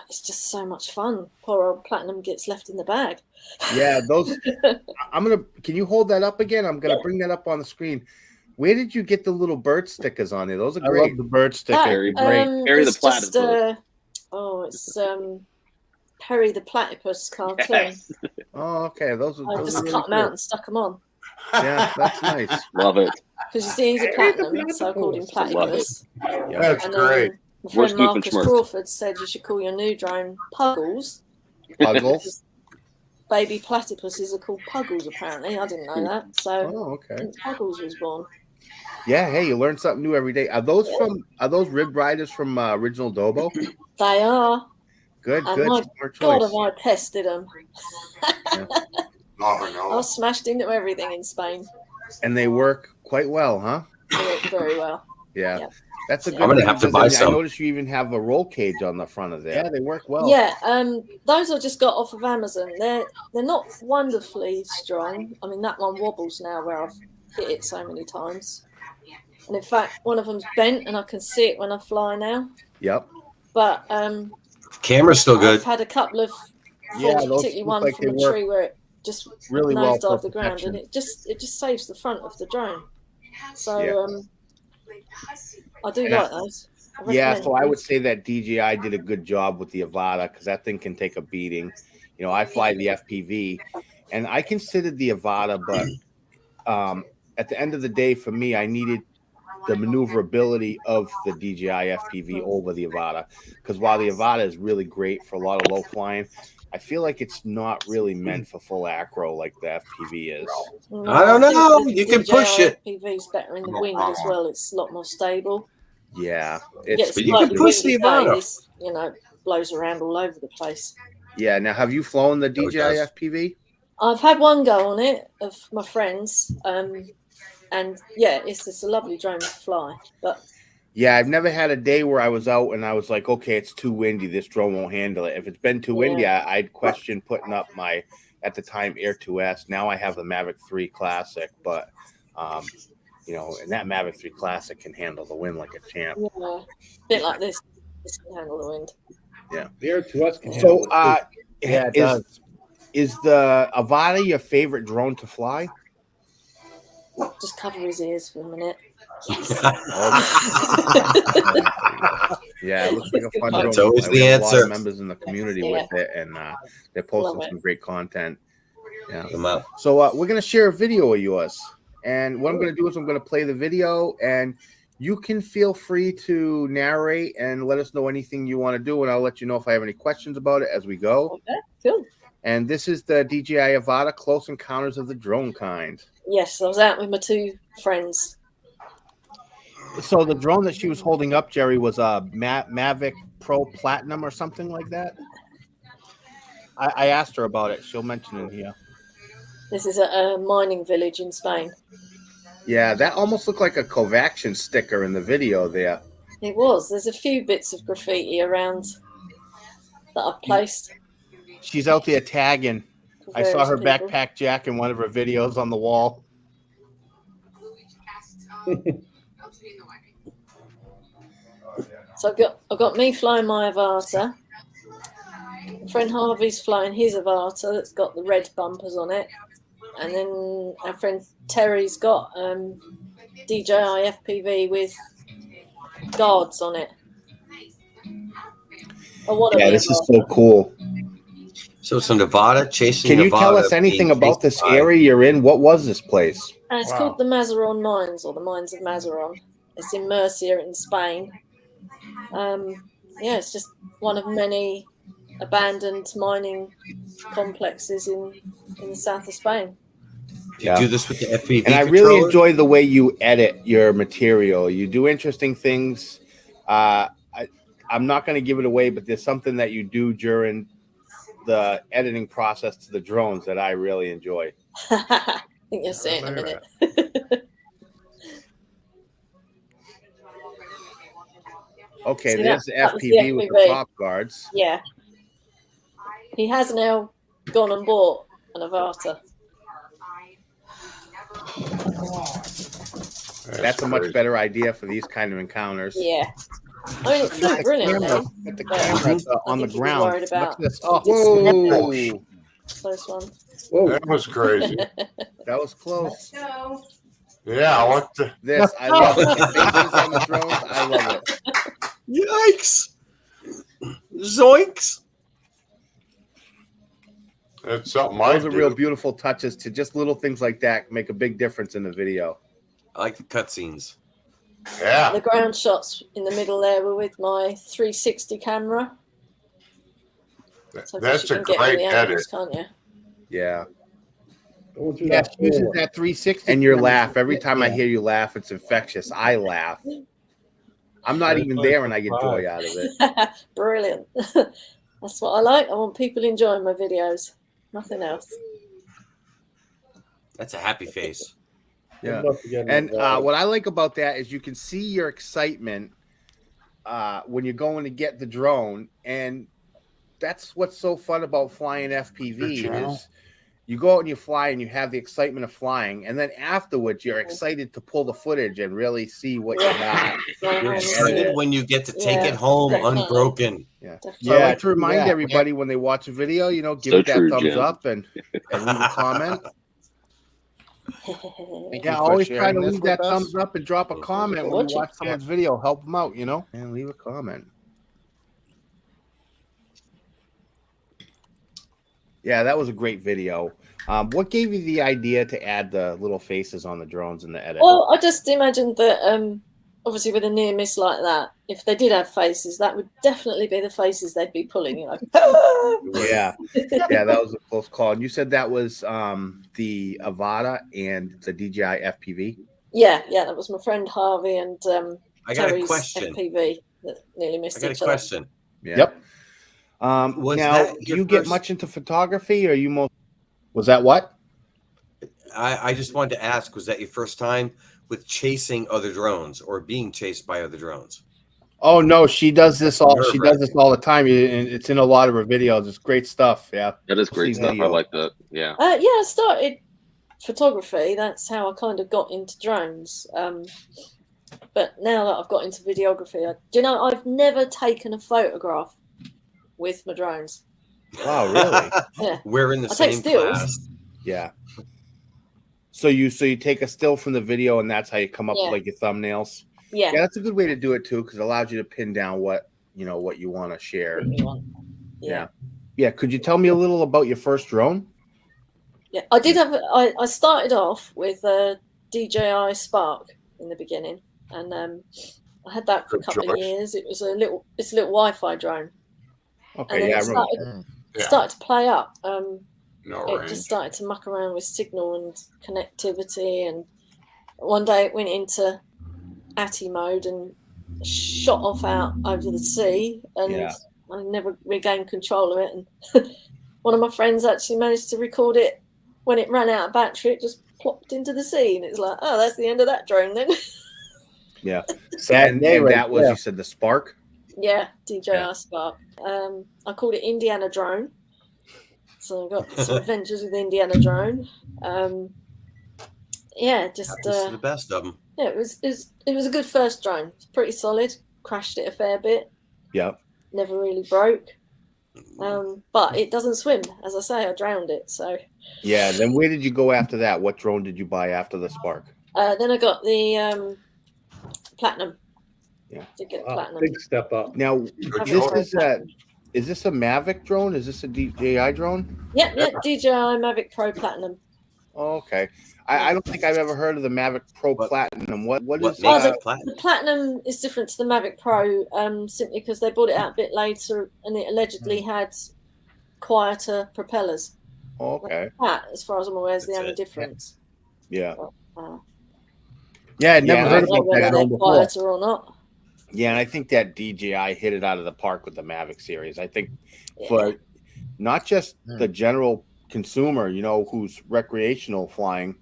it's just so much fun. Poor old Platinum gets left in the bag. Yeah, those. Can you hold that up again? I'm gonna bring that up on the screen. Where did you get the little bird stickers on there? Those are great. I love the bird sticker. Very great. Perry the Platypus. It's Perry the Platypus cartoon. Yes. Oh, okay. Those I just really cut them out and stuck them on. Yeah, that's nice. Love it. Because you see, he's a platinum, so I called him Platypus. That's great. My friend Marcus Crawford said you should call your new drone Puggles. Puggles? Baby platypuses are called Puggles, apparently. I didn't know that. So Puggles was born. Yeah, hey, you learn something new every day. Are those Rib Riders from Original Dobo? They are. Good, and good. My God, have I tested them. I smashed into everything in Spain. And they work quite well, huh? They work very well. Yeah. That's a good. I'm gonna have to buy some. I noticed you even have a roll cage on the front of there. Yeah, they work well. Yeah, those I just got off of Amazon. They're not wonderfully strong. I mean, that one wobbles now where I've hit it so many times. And in fact, one of them's bent, and I can see it when I fly now. Yep. but camera's still good. I've had a couple of Yeah, falls, those particularly look one like from they a work tree where it just really well for nosedived the ground, and protection. it just saves the front of the drone. So Yeah. I do And I- like those. I Yeah, recommend so I would those. say that DJI did a good job with the Avata because that thing can take a beating. You know, I fly the FPV, and I considered the Avata, but at the end of the day, for me, I needed the maneuverability of the DJI FPV over the Avata, because while the Avata is really great for a lot of low flying, I feel like it's not really meant for full acro like the FPV is. No, I don't think know. the You can DJI push it. FPV is better in the wind as well. It's a lot more stable. Yeah, You get But you can slightly push windy the Avata. days, you know, blows around all over the place. Yeah. Now, have you flown the No, it DJI does. FPV? I've had one go on it of my friends, and yeah, it's just a lovely drone to fly. But Yeah, I've never had a day where I was out and I was like, okay, it's too windy. This drone won't handle it. If it's been too windy, I'd question putting up my, at the time, Air 2S. Now I have the Mavic 3 Classic, but, you know, and that Mavic 3 Classic can handle the wind like a champ. yeah, a bit like this can handle the wind. Yeah. The Air 2S can So, handle it, too. Yeah, it does. is the Avata your favorite drone to fly? Just cover his ears for a minute. Yes. Yeah, it looks like a fun drone. That's always We the have a lot answer. of members in the community with it, and they're posting some great content. Yeah. Come out. So we're gonna share a video of yours, and what I'm gonna do is I'm gonna play the video, and you can feel free to narrate and let us know anything you want to do, and I'll let you know if I have any questions about it as we go. Okay, cool. And this is the DJI Avata Close Encounters of the Drone Kind. Yes, I was out with my two friends. So the drone that she was holding up, Jerry, was a Mavic Pro Platinum or something like that. I asked her about it. She'll mention it here. This is a mining village in Spain. Yeah, that almost looked like a Covaxion sticker in the video there. It was. There's a few bits of graffiti around that I've placed. She's out there tagging. I saw her Various people. BaqPaqJaq in one of her videos on the wall. So I've got me flying my Avata. My friend Harvey's flying his Avata that's got the red bumpers on it. And then our friend Terry's got DJI FPV with guards on it. Yeah, this is so cool. So it's in Nevada, chasing Can you Nevada, tell us anything being about chased this by- area you're in? What was this place? And it's called the Mazaron Mines, or the Mines of Mazaron. It's in Murcia in Spain. Yeah, it's just one of many abandoned mining complexes in the south of Spain. You do this with the FPV And I really controller? enjoy the way you edit your material. You do interesting things. I'm not going to give it away, but there's something that you do during the editing process to the drones that I really enjoy. I think you'll see it in a minute. Okay, See, there's the that was the FPV with the FPV. top guards. Yeah. He has now gone and bought an Avata. That's a much better idea for these kind of encounters. Yeah. I mean, it flew brilliantly. Get the but camera I on the think he was ground. worried about Look at this. Oh, this- whoa. Close one. That was crazy. That was close. Yeah, what the? This, I love it. Things on the drones, I love it. Yikes! Zoinks! That's something I Those are do. real beautiful touches to just little things like that make a big difference in the video. I like the cutscenes. Yeah. The ground shots in the middle there were with my 360 camera. So I guess That's you a can get all great the edit. angles, can't you? Yeah. Going through Yeah, that she uses floor. that 360 and your laugh. Every time I hear you laugh, it's infectious. I laugh. I'm not even there and I get joy out of it. Brilliant. That's what I like. I want people enjoying my videos. Nothing else. That's a happy face. Yeah. I'd love to get And involved. what I like about that is you can see your excitement when you're going to get the drone. And that's what's so fun about flying Good FPV channel. is you go out and you fly and you have the excitement of flying, and then afterwards you're excited to pull the footage and really see what you got. You're excited when you get to take it home unbroken. Yeah. So I like to remind everybody when they watch a video, you know, give it that thumbs up and leave a comment. Yeah, always try to leave that thumbs up and drop a comment when you watch someone's video. Help them out, you know, and leave a comment. Yeah, that was a great video. What gave you the idea to add the little faces on the drones in the edit? Well, I just imagined that obviously with a near miss like that, if they did have faces, that would definitely be the faces they'd be pulling, you know. Yeah, that was a close call. And you said that was the Avada and the DJI FPV? Yeah, that was my friend Harvey and I got Terry's a question. FPV that nearly missed I got each a other. question. Yeah. Yep. Now, do you get much into photography, or you most? Was that what? I just wanted to ask, was that your first time with chasing other drones or being chased by other drones? Oh no, she does this all. She does this all the time, and it's in a lot of her videos. It's great stuff. Yeah, that is great stuff. I like that. Yeah. I started photography. That's how I kind of got into drones. But now that I've got into videography, I've never taken a photograph with my drones. Wow, really? Yeah. We're in the I same take stills. class. Yeah. So you take a still from the video, and that's how you come up with like your thumbnails. Yeah. Yeah, that's a good way to do it too, because it allows you to pin down what you want to share. Yeah. Yeah. Could you tell me a little about your first drone? Yeah, I did have. I started off with a DJI Spark in the beginning, and I had that for a couple of years. It was a little Wi-Fi drone. Okay, and yeah, then it started to play up. No it range. just started to muck around with signal and connectivity, and one day it went into ATI mode and shot off out over the sea, and I never regained control of it. And one of my friends actually managed to record it when it ran out of battery. It just plopped into the sea, and it's like, oh, that's the end of that drone then. Yeah. And that was, you said, the Spark? Yeah, DJI Spark. I called it Indiana Drone. So I got some adventures with Indiana Drone. This is the best of them. Yeah, it was a good first drone. It's pretty solid. Crashed it a fair bit. Yep. Never really broke. But it doesn't swim. As I say, I drowned it. So. Yeah. Then where did you go after that? What drone did you buy after the Spark? Then I got the Platinum. Yeah. To get Platinum. Big step up. Now, is this a Mavic drone? Is this a DJI drone? Yeah, DJI Mavic Pro Platinum. Oh, okay. I don't think I've ever heard of the Mavic Pro Platinum. What is the Platinum is different to the Mavic Pro simply because they brought it out a bit later and it allegedly had quieter propellers. Oh, okay. That, as far as I'm aware, is the only difference. Yeah. Yeah, I'd never heard about that they're before. quieter or not. Yeah, and I think that DJI hit it out of the park with the Mavic series. I think for not just the general consumer, who's recreational flying,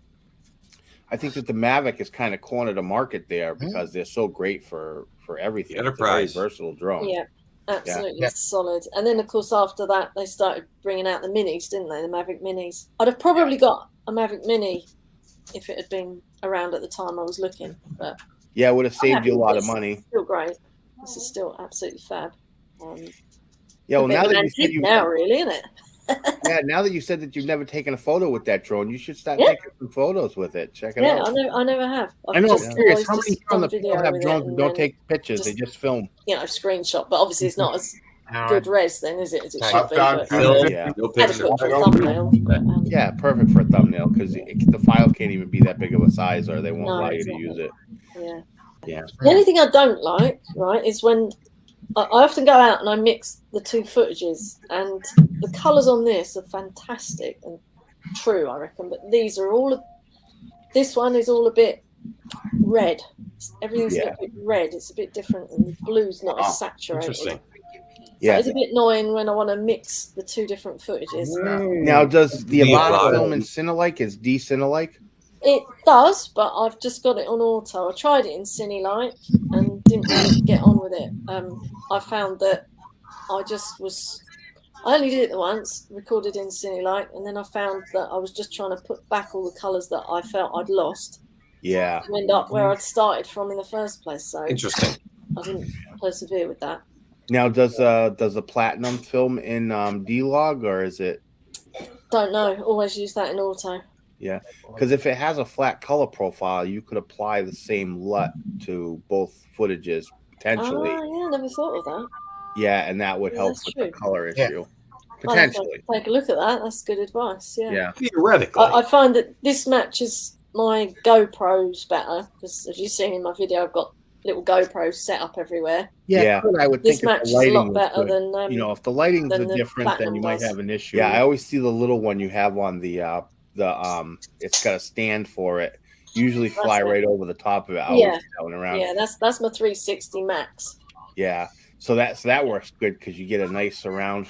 I think that the Mavic is kind of cornered the market there because they're so great for everything. Enterprise. It's a very versatile drone. Yeah, absolutely solid. And then, of course, after that, they started bringing out the minis, didn't they? The Mavic minis. I'd have probably got a Mavic mini if it had been around at the time I was looking. But yeah, it would have saved you a lot of money. Still great. This is still absolutely fab. Yeah, well, now that you said really, isn't it? Yeah, now that you said that you've never taken a photo with that drone, you should start taking some photos with it. Check it out. Yeah, I never have. I know. I'm curious. How many on the video have drones that don't take pictures? They just film. Screenshot. But obviously, it's not as good res then, is it? As it should be. No picture. Yeah, perfect for a thumbnail because the file can't even be that big of a size, or they won't allow you to use it. Yeah. The only thing I don't like, right, is when I often go out and I mix the two footages, and the colours on this are fantastic and true, I reckon. But these are this one is all a bit red. Everything's a bit red. It's a bit different, and the blue's not as saturated. Interesting. Yeah, so it's a bit annoying when I want to mix the two different footages. Now, does the Avada film in Cinelike? Is D Cinelike? It does, but I've just got it on auto. I tried it in Cinelike and didn't really get on with it. I found that I just was I only did it once, recorded in Cinelight, and then I found that I was just trying to put back all the colours that I felt I'd lost. Yeah. To end up where I'd started from in the first place. So Interesting. I didn't persevere with that. Now, does the platinum film in D-Log, or is it? Don't know. Always use that in auto. Yeah, because if it has a flat color profile, you could apply the same LUT to both footages potentially. Oh, yeah, never thought of that. Yeah, and that would Yeah, help that's with true. the color Yeah. issue. I'll have to Potentially. take a look at that. That's good advice. Yeah. Yeah. Theoretically. I find that this matches my GoPros better because, as you've seen in my video, I've got little GoPros set up everywhere. Yeah, I would This think if matches the a lighting lot was better good. than You know, if the lighting's than the different, then Platinum you might does. have an issue. Yeah, I always see the little one you have on the it's got a stand for it. Usually fly That's it. right over the top of it. I always Yeah. going around. Yeah, that's my 360 max. Yeah. So that works good because you get a nice surround,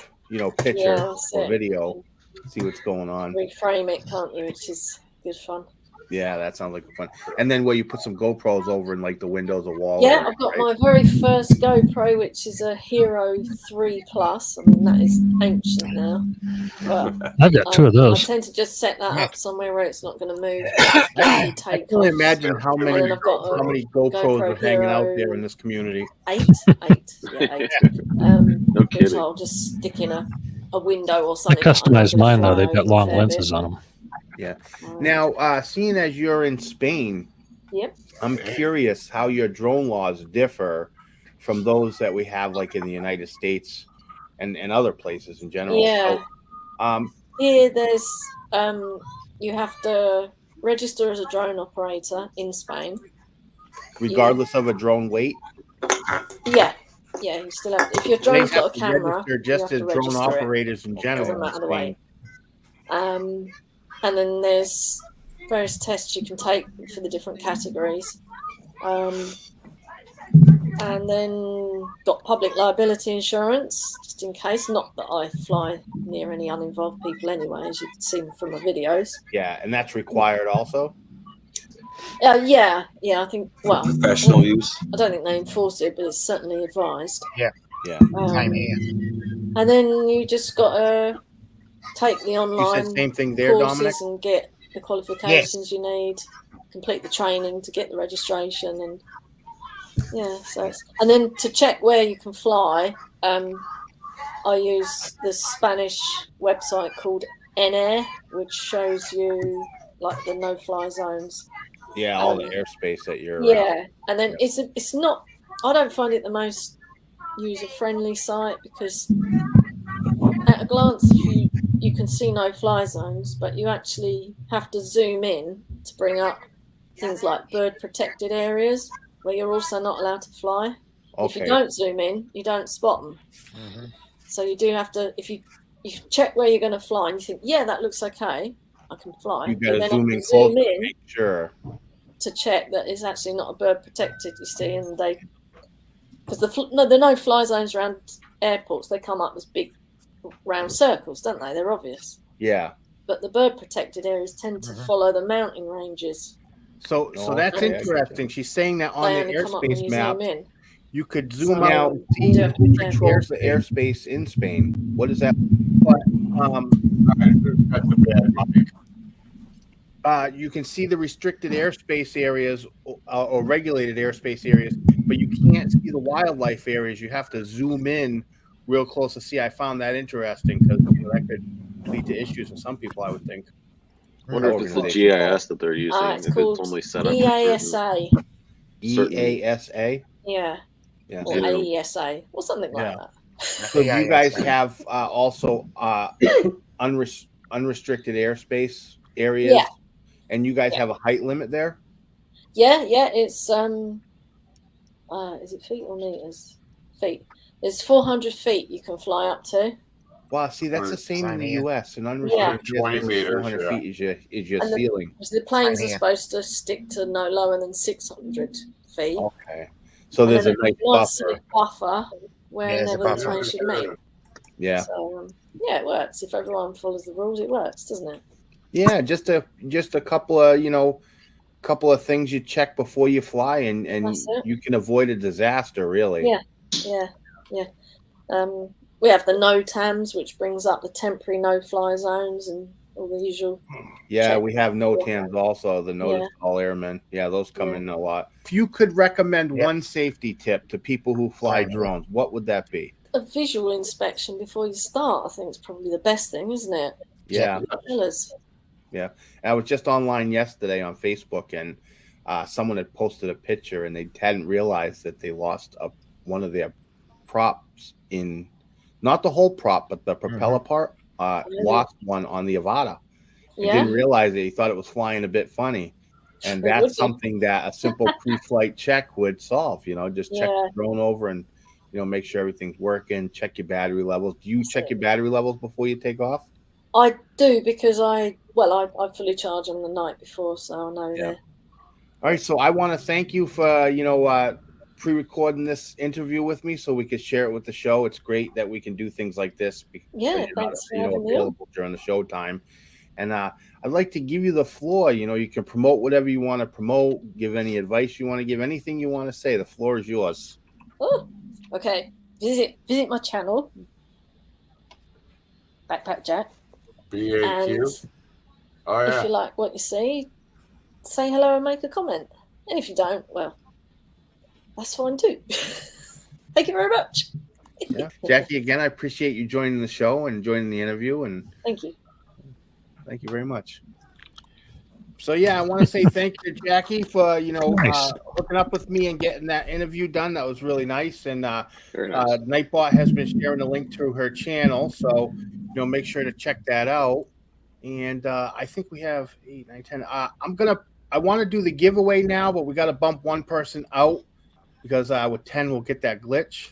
picture Yeah, that's or it. video. See what's going on. Reframe it, can't you? Which is good fun. Yeah, that sounds like fun. And then where you put some GoPros over in like the windows or wall. Yeah, I've got my very first GoPro, which is a Hero 3 Plus. I mean, that is ancient now. But I've got two of those. I tend to just set that up somewhere where it's not going to move. I can only imagine how many And then I've got a GoPros GoPro are hanging out there Hero in this community. 8. Yeah, 8. No Which kidding. I'll just stick in a window or I something. that I'm not customized gonna mine though. fly They've got over a long fair lenses bit. on them. Yeah. Now, seeing as you're in Spain, Yep. I'm curious how your drone laws differ from those that we have like in the United States and other places in general. Yeah. So, Here, there's you have to register as a drone operator in Spain. regardless of a drone weight, Yeah, you still have. If your they drone's have got a to camera, register you just have as to drone register it. operators in general. Doesn't in matter the Spain. weight. And then there's various tests you can take for the different categories. And then got public liability insurance, just in case. Not that I fly near any uninvolved people anyway, as you can see from my videos. Yeah, and that's required also. Yeah, I think, well, Professional use. I don't think they enforce it, but it's certainly advised. Yeah. Yeah. And then you just got to take the You online said same thing there, courses Dominic. and get the qualifications you need, complete the training to get the registration, and and then to check where you can fly, I use the Spanish website called NAIR, which shows you like the no-fly zones. Yeah, all the airspace that you're. Yeah, and then it's not. I don't find it the most user-friendly site because at a glance, you can see no-fly zones, but you actually have to zoom in to bring up things like bird-protected areas where you're also not allowed to fly. If you don't zoom in, you don't spot them. So you do have to. If you check where you're going to fly and you think, yeah, that looks okay, I can fly. You got to then zoom have in to close zoom to in make sure. to check that it's actually not a bird protected. You see, and they because the no-fly zones around airports, they come up as big round circles, don't they? They're obvious. Yeah. But the bird protected areas tend to follow the mountain ranges. So that's interesting. She's saying that on They the only come up when airspace you map, zoom in. you could zoom So out, you see have to who be careful. controls the airspace in Spain. What is that? You can see the restricted airspace areas or regulated airspace areas, but you can't see the wildlife areas. You have to zoom in real close to see. I found that interesting because that could lead to issues with some people, I would think. I wonder if it's the GIS that they're using. It's if called it's only set up EASA. EASA? Yeah. Yeah. Or AESA or something like that. So you guys have also unrestricted airspace areas? Yeah. And you guys have a height limit there? Yeah, it's is it feet or meters? Feet. There's 400 feet you can fly up to. Wow, see, that's the same in the US. An unrestricted 20 meters, 400 feet is your And ceiling. The planes are supposed to stick to no lower than 600 feet. Okay. So there's a nice buffer wherever the plane should meet. Yeah. So it works. If everyone follows the rules, it works, doesn't it? Yeah, just a couple of things you check before you fly, and you can avoid a disaster, really. Yeah. We have the NOTAMs, which brings up the temporary no-fly zones and all the usual. Yeah, check. we have NOTAMs also, the notice Yeah. to all airmen. Yeah, those come Yeah. in a lot. If you could recommend one safety tip to people who fly drones, what would that be? A visual inspection before you start, I think, is probably the best thing, isn't it? Yeah. Check the pillars. Yeah. I was just online yesterday on Facebook, and someone had posted a picture, and they hadn't realized that they lost one of their props in, not the whole prop, but the propeller part. Lost one on the Avata. He didn't realize it. He thought it was flying a bit funny. And that's something that a simple pre-flight check would solve. Just check the drone over and, make sure everything's working, check your battery levels. Do you check your battery levels before you take off? I do, because I fully charge them the night before, so I know they're. All right, so I want to thank you for, pre-recording this interview with me so we could share it with the show. It's great that we can do things like this because you're thanks for not, having me on. available during the show time. And I'd like to give you the floor. You can promote whatever you want to promote, give any advice you want to give, anything you want to say. The floor is yours. Oh, okay. Visit my channel, BaqPaqJaq. BAQ. Oh yeah. If you like what you see, say hello and make a comment. And if you don't, well, that's fine too. Thank you very much. Yeah, Jackie, again, I appreciate you joining the show and joining the interview. And thank you. Thank you very much. So yeah, I want to say thank you to Jackie for hooking up with me and getting that interview done. That was really nice. And Nightbot has been sharing a link to her channel, so make sure to check that out. And I think we have 8, 9, 10. I want to do the giveaway now, but we got to bump one person out because with 10 we'll get that glitch.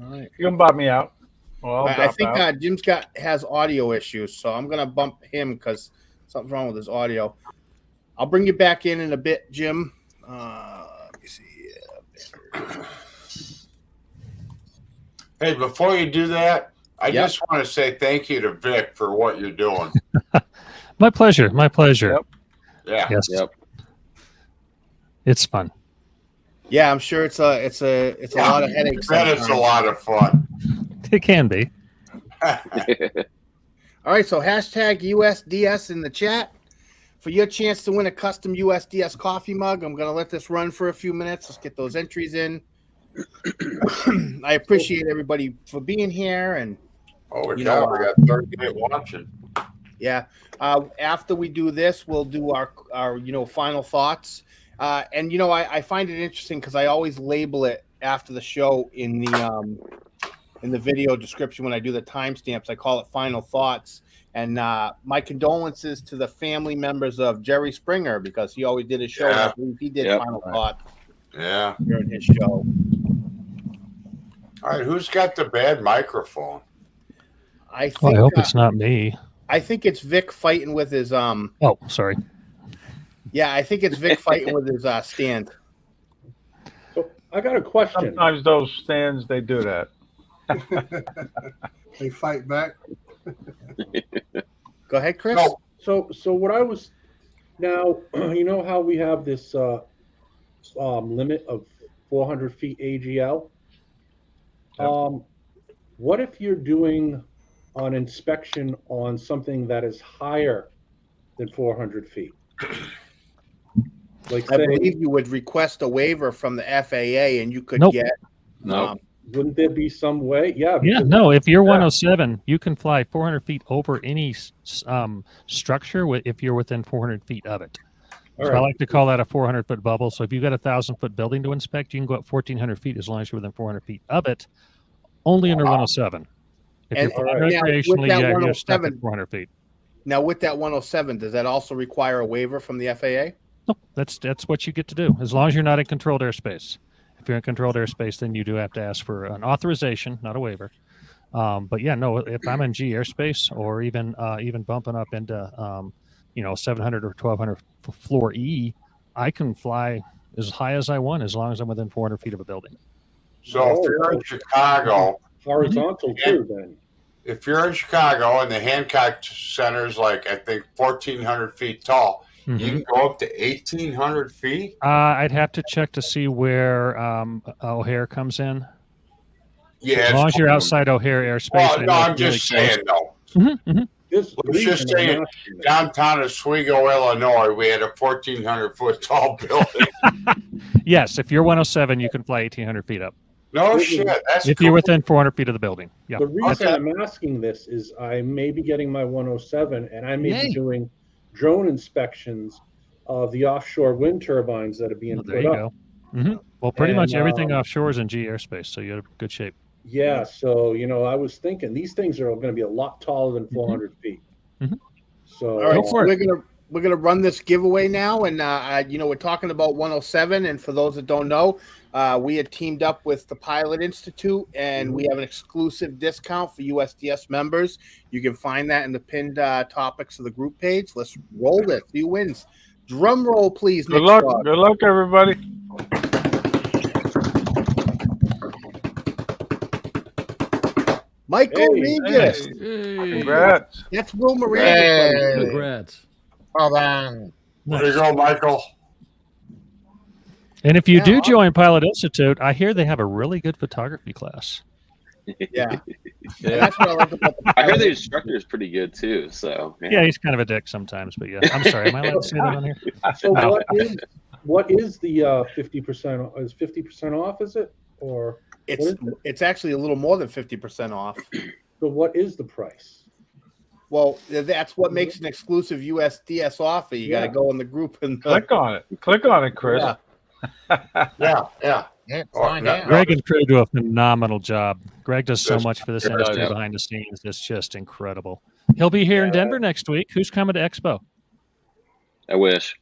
All right, you can bump me out. Well, I think Jim's has audio issues, so I'm gonna bump him because something's wrong with his audio. I'll bring you back in a bit, Jim. Let me see. Hey, before you do that, I just want to say thank you to Vic for what you're doing. My pleasure. My pleasure. Yeah. Yes. It's fun. Yeah, I'm sure it's a lot of headaches. That is a lot of fun. It can be. All right, so hashtag USDS in the chat for your chance to win a custom USDS coffee mug. I'm going to let this run for a few minutes. Let's get those entries in. I appreciate everybody for being here. And we got 38 watching. Yeah. After we do this, we'll do our final thoughts. And I find it interesting because I always label it after the show in the video description when I do the timestamps. I call it final thoughts. And my condolences to the family members of Jerry Springer because he always did his show. I believe he did final thoughts. Yeah. During his show. All right, who's got the bad microphone? I think. Well, I hope it's not me. I think it's Vic fighting with his Oh, sorry. Yeah, I think it's Vic fighting with his stand. So I got a question. Sometimes those stands they do that. They fight back. Go ahead, Chris. No. So what I was now, how we have this limit of 400 feet AGL. What if you're doing an inspection on something that is higher than 400 feet? Like I believe you would request a waiver from the FAA, and you could get. Wouldn't there be some way? Yeah. No. If you're 107, you can fly 400 feet over any structure if you're within 400 feet of it. So I like to call that a 400-foot bubble. So if you've got a 1,000-foot building to inspect, you can go up 1,400 feet as long as you're within 400 feet of it. Only under 107. If you're flying recreationally, you're stuck at 400 feet. Now, with that 107, does that also require a waiver from the FAA? No, that's what you get to do as long as you're not in controlled airspace. If you're in controlled airspace, then you do have to ask for an authorization, not a waiver. But yeah, no, if I'm in G airspace or even bumping up into 700 or 1,200 floor E, I can fly as high as I want as long as I'm within 400 feet of a building. So if you're in Chicago, horizontal too, then. If you're in Chicago and the Hancock Center is I think 1,400 feet tall, you can go up to 1,800 feet. I'd have to check to see where O'Hare comes in. Yeah. As long as you're outside O'Hare airspace. Well, no, I'm just saying though. This Let's just say in downtown Oswego, Illinois, we had a 1,400 foot tall building. Yes, if you're 107, you can fly 1,800 feet up. No shit. That's if you're within 400 feet of the building. Yeah. The reason I'm asking this is I may be getting my 107, and I may be doing drone inspections of the offshore wind turbines that are being there put you up. go. Well, pretty much everything offshore is in G airspace, so you're in good shape. Yeah, so I was thinking these things are going to be a lot taller than 400 feet. So all right, so we're gonna run this giveaway now, and we're talking about 107. And for those that don't know, we had teamed up with the Pilot Institute, and we have an exclusive discount for USDS members. You can find that in the pinned topics of the group page. Let's roll this. Who wins? Drum roll, please. Good luck. Good luck, everybody. Michael Regis. Congrats. That's Will Miranda. Congrats. Well done. There you go, Michael. And if you do join Pilot Institute, I hear they have a really good photography class. Yeah. That's what I like about the I heard the instructor is pretty good too. So yeah, he's kind of a dick sometimes, but yeah. I'm sorry. Am I allowed to say that on here? So what is the 50%? Is 50% off? Is it or? It's actually a little more than 50% off. So what is the price? Well, that's what makes an exclusive USDS offer. You got to go in the group and click on it. Click on it, Chris. Yeah. Greg and crew do a phenomenal job. Greg does so much for this industry behind the scenes. It's just incredible. He'll be here in Denver next week. Who's coming to Expo? I wish.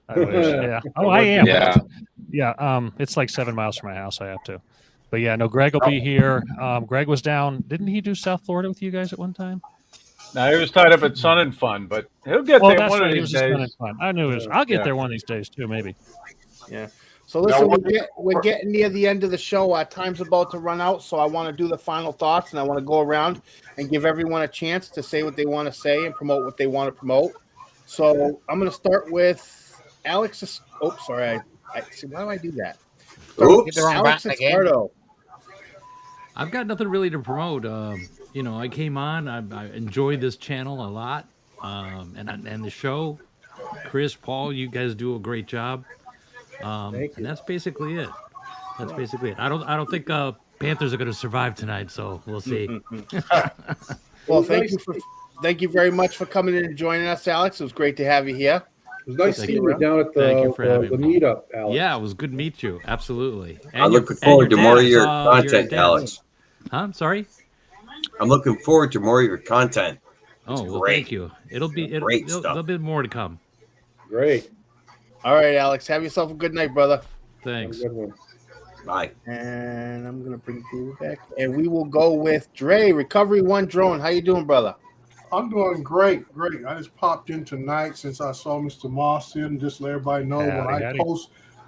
I wish. Yeah. Oh, I am. Yeah. Yeah. It's like 7 miles from my house. I have to. But yeah, no, Greg will be here. Greg was down. Didn't he do South Florida with you guys at one time? No, he was tied up at Sun and Fun, but he'll get there one of these days. Sun and Fun. I knew it was. I'll get there one of these days too, maybe. Yeah. So listen, we're getting near the end of the show. Our time's about to run out, so I want to do the final thoughts, and I want to go around and give everyone a chance to say what they want to say and promote what they want to promote. So I'm going to start with Alex. Oh, sorry. I see. Why do I do that? Oops. Alex Esparto. I've got nothing really to promote. I came on. I enjoyed this channel a lot, and the show. Chris, Paul, you guys do a great job. And that's basically it. That's basically it. I don't think Panthers are going to survive tonight, so we'll see. Well, thank you very much for coming in and joining us, Alex. It was great to have you here. It was nice seeing you down at the meetup, Alex. Yeah, it was good to meet you. Absolutely. And I'm looking forward to more of your content, Alex. Huh? I'm sorry? I'm looking forward to more of your content. Oh, well, thank you. There'll be more to come. Great. All right, Alex. Have yourself a good night, brother. Thanks. Bye. And I'm gonna bring you back, and we will go with Dre, Recovery One Drone. How you doing, brother? I'm doing great. I just popped in tonight since I saw Mr. Moss here, and just let everybody know when I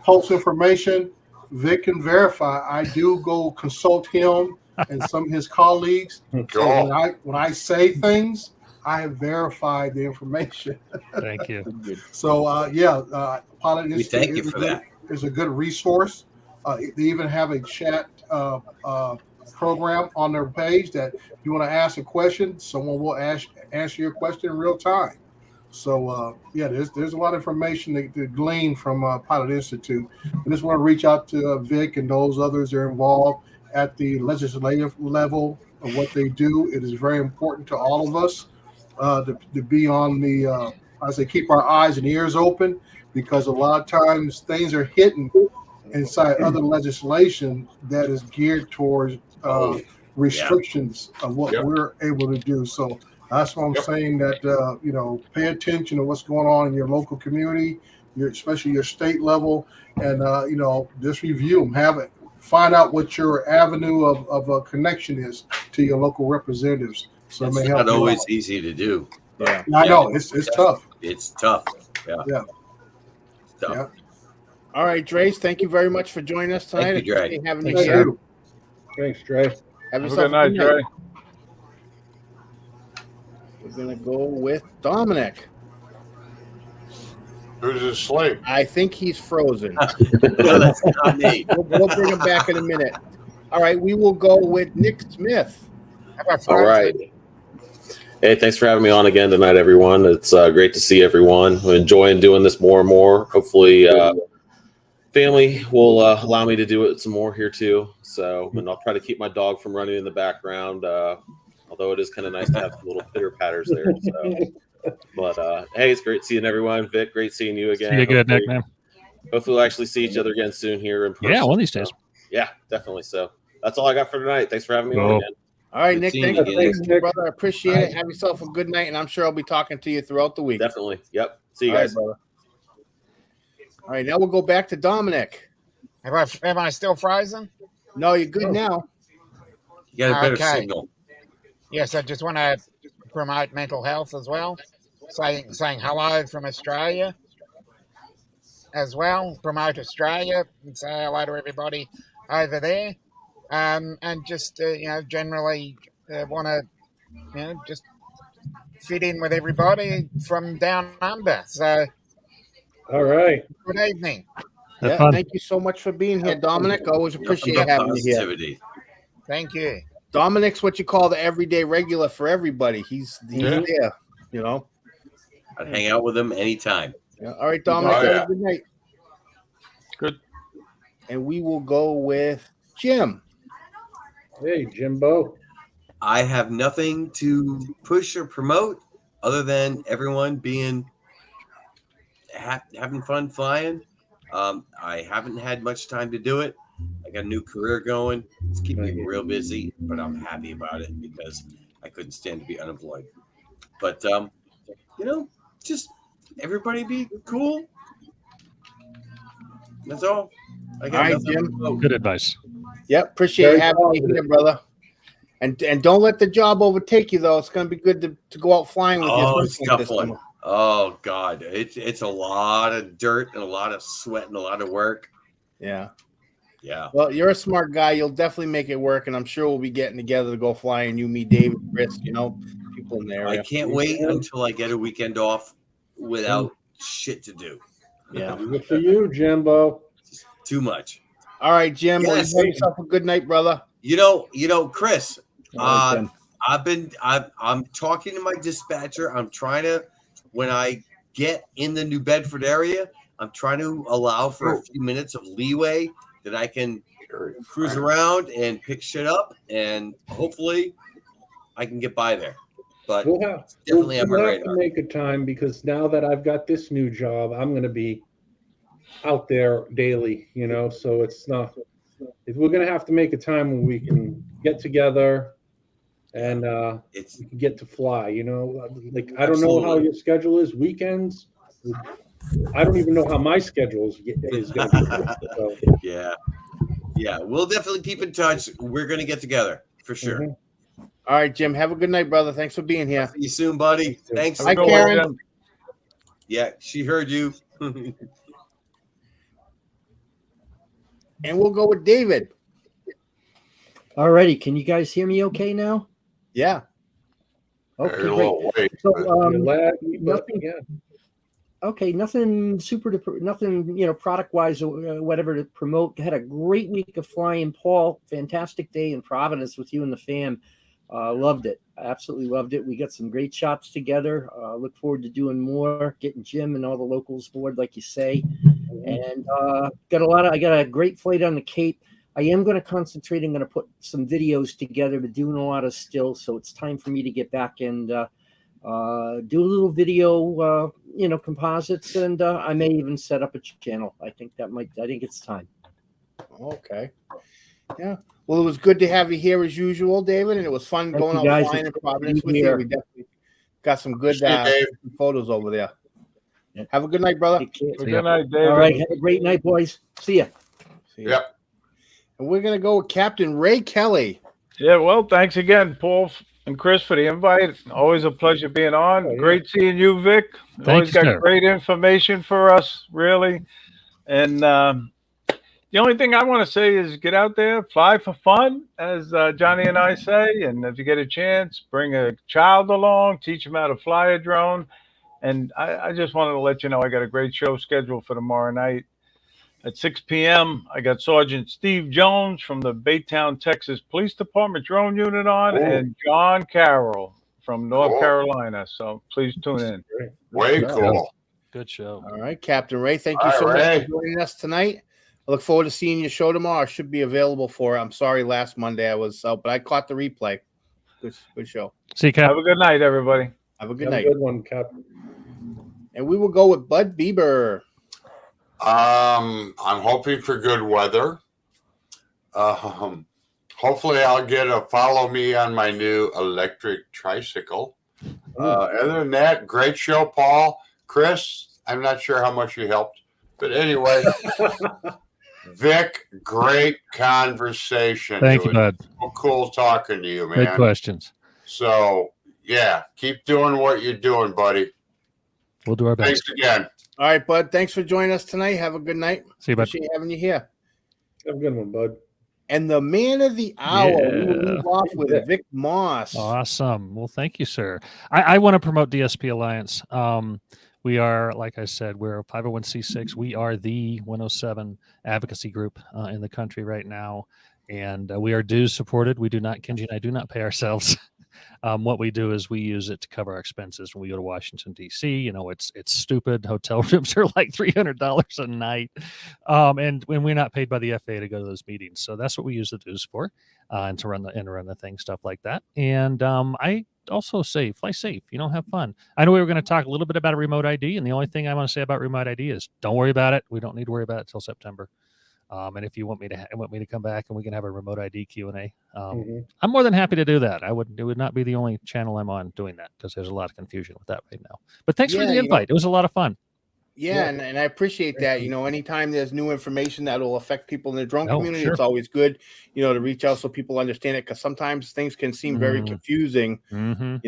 post information, Vic can verify. I do go consult him and some of his colleagues. So when I say things, I have verified the information. Thank you. So Pilot we thank you for that. It's a good resource. They even have a chat program on their page that if you want to ask a question, someone will answer your question in real time. So there's a lot of information to glean from Pilot Institute. I just want to reach out to Vic and those others that are involved at the legislative level of what they do. It is very important to all of us to be on the keep our eyes and ears open, because a lot of times things are hidden inside other legislation that is geared towards restrictions of what we're able to do. So that's what I'm saying, that pay attention to what's going on in your local community, especially your state level, and just review them, find out what your avenue of a connection is to your local representatives. So it's it may help not always easy to do. Yeah, I know it's tough. It's tough. Yeah. Tough. All right, Dre, thank you very much for joining us tonight. Thank you, Dre. Thank you. Thanks, Dre. Have a good night, Dre. We're gonna go with Dominic. Who's asleep? I think he's frozen. No, that's not me. We'll bring him back in a minute. All right, we will go with Nick Smith. All right. Hey, thanks for having me on again tonight, everyone. It's great to see everyone. I'm enjoying doing this more and more. Hopefully, family will allow me to do it some more here too. So, and I'll try to keep my dog from running in the background. Although it is kind of nice to have some little pitter patters there. So, but hey, it's great seeing everyone. Vic, great seeing you again. See you good, Nick, man. Hopefully, we'll actually see each other again soon here in person. Yeah, one of these days. So, yeah, definitely. So that's all I got for tonight. Thanks for having me on again. All right, Nick. seeing Thank you you, again. brother. I appreciate it. Have yourself a good night, and I'm sure I'll be talking to you throughout the week. Definitely. Yep. See you All right, guys. brother. All right, now we'll go back to Dominic. Am I still frozen? No, you're good now. You got a better Okay. signal. Yes, I just want to promote mental health as well. Saying hello from Australia as well. Promote Australia and say hello to everybody over there. And just generally want to just fit in with everybody from down under. So, all right. Good evening. Have Yeah, fun. thank you so much for being here, Dominic. Always appreciate having you here. Positivity. Thank you. Dominic's what you call the everyday regular for everybody. He's Yeah. there, you know. I'd hang out with him anytime. Yeah. All right, Dominic. Oh, have yeah. a good night. Good. And we will go with Jim. Hey, Jimbo. I have nothing to push or promote other than everyone being having fun flying. I haven't had much time to do it. I got a new career going. It's keeping me real busy, but I'm happy about it because I couldn't stand to be unemployed. But just everybody be cool. That's all. I got All right, nothing to Jim. promote. Good advice. Yep, appreciate Very having you positive. here, brother. And don't let the job overtake you, though. It's going to be good to go out flying with you. Oh, it's a like tough this one. summer. Oh God, it's a lot of dirt and a lot of sweat and a lot of work. Yeah. Yeah. Well, you're a smart guy. You'll definitely make it work, and I'm sure we'll be getting together to go flying. You, me, David, Chris, people in the area. I can't wait until I get a weekend off without shit to do. Yeah. Good for you, Jimbo. Too much. All right, Jim. Well, Yes. you have yourself a good night, brother. You know, Chris. All right, Jim. I'm talking to my dispatcher. I'm trying to, when I get in the New Bedford area, I'm trying to allow for a few minutes of leeway that I can cruise around and pick shit up, and hopefully I can get by there. But definitely on my we'll have radar. to make a time because now that I've got this new job, I'm going to be out there daily, so it's not, we're going to have to make a time when we can get together and we can get to fly, like, I don't know how your schedule is weekends. I don't even know how my schedule is going to be. So. Yeah. We'll definitely keep in touch. We're going to get together for sure. Mm-hmm. All right, Jim. Have a good night, brother. Thanks for being here. See you soon, buddy. Thanks. Hi, Karen. Yeah, she heard you. And we'll go with David. Alrighty, can you guys hear me okay now? Yeah. Okay, You're a little great. late, So, but- nothing. Yeah. Okay, nothing nothing, product-wise or whatever to promote. Had a great week of flying, Paul. Fantastic day in Providence with you and the fam. Loved it. Absolutely loved it. We got some great shots together. Look forward to doing more, getting Jim and all the locals aboard, like you say. And I got a great flight on the Cape. I am going to concentrate. I'm going to put some videos together, but doing a lot of stills. So it's time for me to get back and do a little video, composites, and I may even set up a channel. I think it's time. Okay. Yeah. Well, it was good to have you here as usual, David, and it was fun Thank going you, out guys. flying in It's good to Providence be with you. here. We definitely got some good Appreciate it, Dave. photos over there. Have a good night, brother. Good night, David. All right. Have a great night, boys. See ya. Yep. And we're going to go with Captain Ray Kelly. Yeah, well, thanks again, Paul and Chris, for the invite. Always a pleasure being on. Oh, yeah. Great seeing you, Vic. Always you, got sir. great information for us, really. And the only thing I want to say is get out there, fly for fun, as Johnny and I say. And if you get a chance, bring a child along, teach them how to fly a drone. And I just wanted to let you know I got a great show scheduled for tomorrow night. At 6 p.m., I got Sergeant Steve Jones from the Baytown, Texas Police Department Drone Unit on, and John Carroll from North Carolina. So please tune in. Way cool. Good show. All right, Captain Ray, thank you so much for joining us tonight. I look forward to seeing your show tomorrow. It should be available for, I'm sorry, last Monday I was out, but I caught the replay. Good show. See you, Cap. Have a good night, everybody. Have a good Have night. a good one, Cap. And we will go with Bud Bieber. I'm hoping for good weather. Hopefully I'll get a follow me on my new electric tricycle. Other than that, great show, Paul. Chris, I'm not sure how much you helped, but anyway, Vic, great conversation. Thank you, bud. So cool talking to you, man. Good questions. So, yeah, keep doing what you're doing, buddy. We'll do our best. Thanks again. All right, Bud. Thanks for joining us tonight. Have a good night. See you, bud. Appreciate having you here. Have a good one, bud. And the man of the hour, we will leave off with Yeah. Vic Moss. Awesome. Well, thank you, sir. I want to promote DSP Alliance. We are, like I said, we're a 501c6. We are the 107 advocacy group in the country right now. And we are dues supported. We do not, Kenji and I do not pay ourselves. What we do is we use it to cover our expenses when we go to Washington, D.C. You know, it's stupid. Hotel rooms are like $300 a night. And when we're not paid by the FAA to go to those meetings. So that's what we use the dues for, and to run the thing, stuff like that. And I also say, fly safe, have fun. I know we were going to talk a little bit about a remote ID. And the only thing I want to say about remote ID is don't worry about it. We don't need to worry about it till September. And if you want me to come back and we can have a remote ID Q&A, I'm more than happy to do that. It would not be the only channel I'm on doing that because there's a lot of confusion with that right now. But thanks for the invite. It was a lot of fun. Yeah, and I appreciate that. Anytime there's new information that will affect people in the drone community, sure. it's always good, to reach out so people understand it, because sometimes things can seem very confusing, and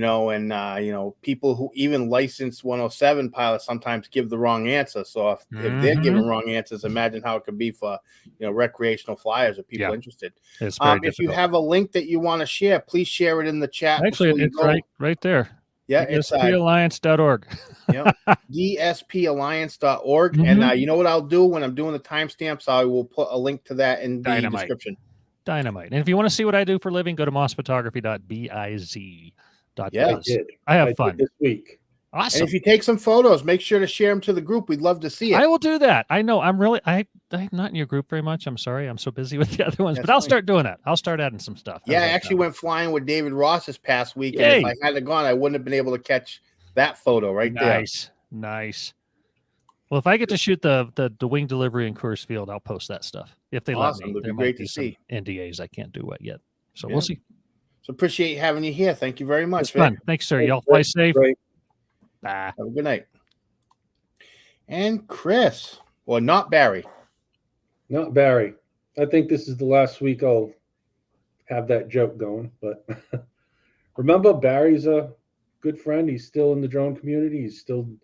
people who even licensed 107 pilots sometimes give the wrong answer. So if they're giving wrong answers, imagine how it could be for, recreational flyers or people interested. It's very if you have a link that you want to share, please share it in the chat. Actually, it's right there. Yeah, it's DSPalliance.org. Yep, DSPalliance.org. And you know what I'll do when I'm doing the timestamps? I will put a link to that in the description. Dynamite. And if you want to see what I do for a living, go to mossphotography.biz. Yeah, I have fun this week. Awesome. And if you take some photos, make sure to share them to the group. We'd love to see it. I will do that. I know I'm not in your group very much. I'm sorry. I'm so busy with the other ones, That's but I'll fine. start doing that. I'll start adding some stuff. Yeah, I actually went flying with David Ross this past week. And if I hadn't gone, I wouldn't have been able to catch that photo right there. Nice. Well, if I get to shoot the wing delivery in Coors Field, I'll post that stuff. If they let me. It'd be There great might be to see. some NDAs I can't do it yet. So we'll see. So appreciate having you here. Thank you very much. It's fun. Thanks, sir. Y'all fly safe. Bye. Have a good night. And Chris. Well, not Barry. Not Barry. I think this is the last week I'll have that joke going. But remember, Barry's a good friend. He's still in the drone community. He's doing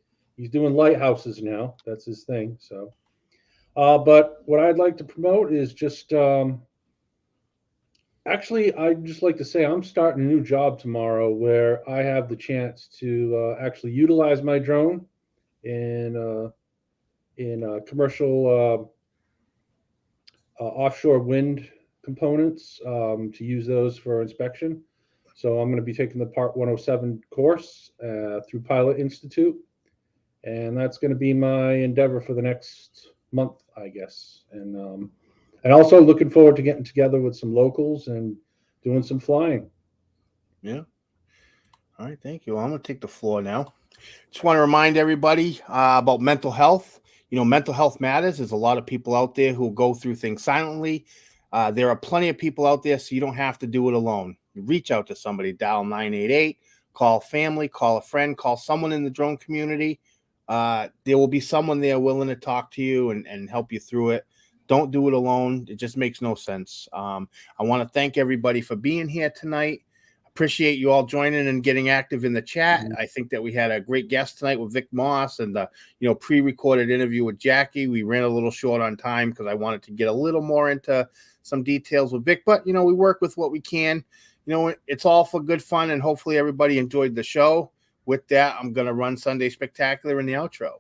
lighthouses now. That's his thing. So, but what I'd like to promote is just actually, I'd just like to say I'm starting a new job tomorrow where I have the chance to actually utilize my drone in commercial offshore wind components to use those for inspection. So I'm going to be taking the Part 107 course through Pilot Institute, and that's going to be my endeavor for the next month, I guess. And also looking forward to getting together with some locals and doing some flying. Yeah. All right. Thank you. I'm going to take the floor now. Just want to remind everybody about mental health. Mental health matters. There's a lot of people out there who go through things silently. There are plenty of people out there, so you don't have to do it alone. You reach out to somebody, dial 988, call family, call a friend, call someone in the drone community. There will be someone there willing to talk to you and help you through it. Don't do it alone. It just makes no sense. I want to thank everybody for being here tonight. Appreciate you all joining and getting active in the chat. I think that we had a great guest tonight with Vic Moss and the pre-recorded interview with Jackie. We ran a little short on time because I wanted to get a little more into some details with Vic, but we work with what we can. It's all for good fun, and hopefully everybody enjoyed the show. With that, I'm going to run Sunday Spectacular in the outro.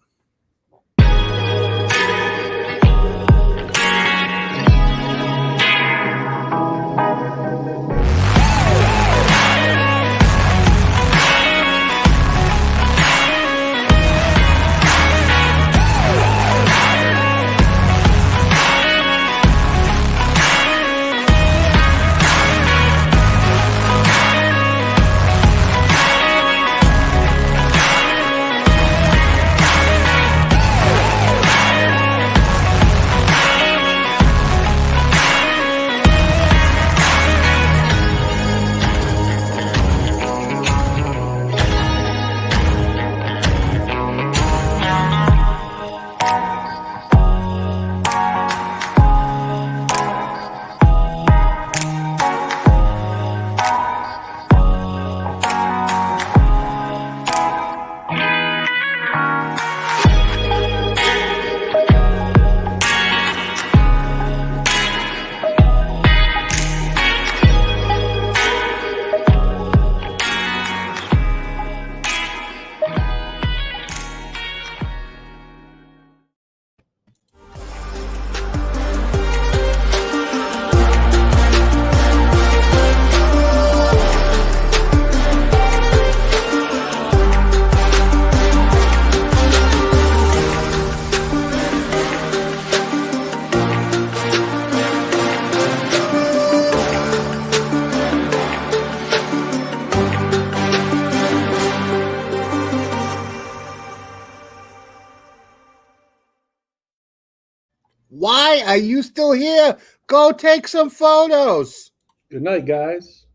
Why are you still here? Go take some photos. Good night, guys.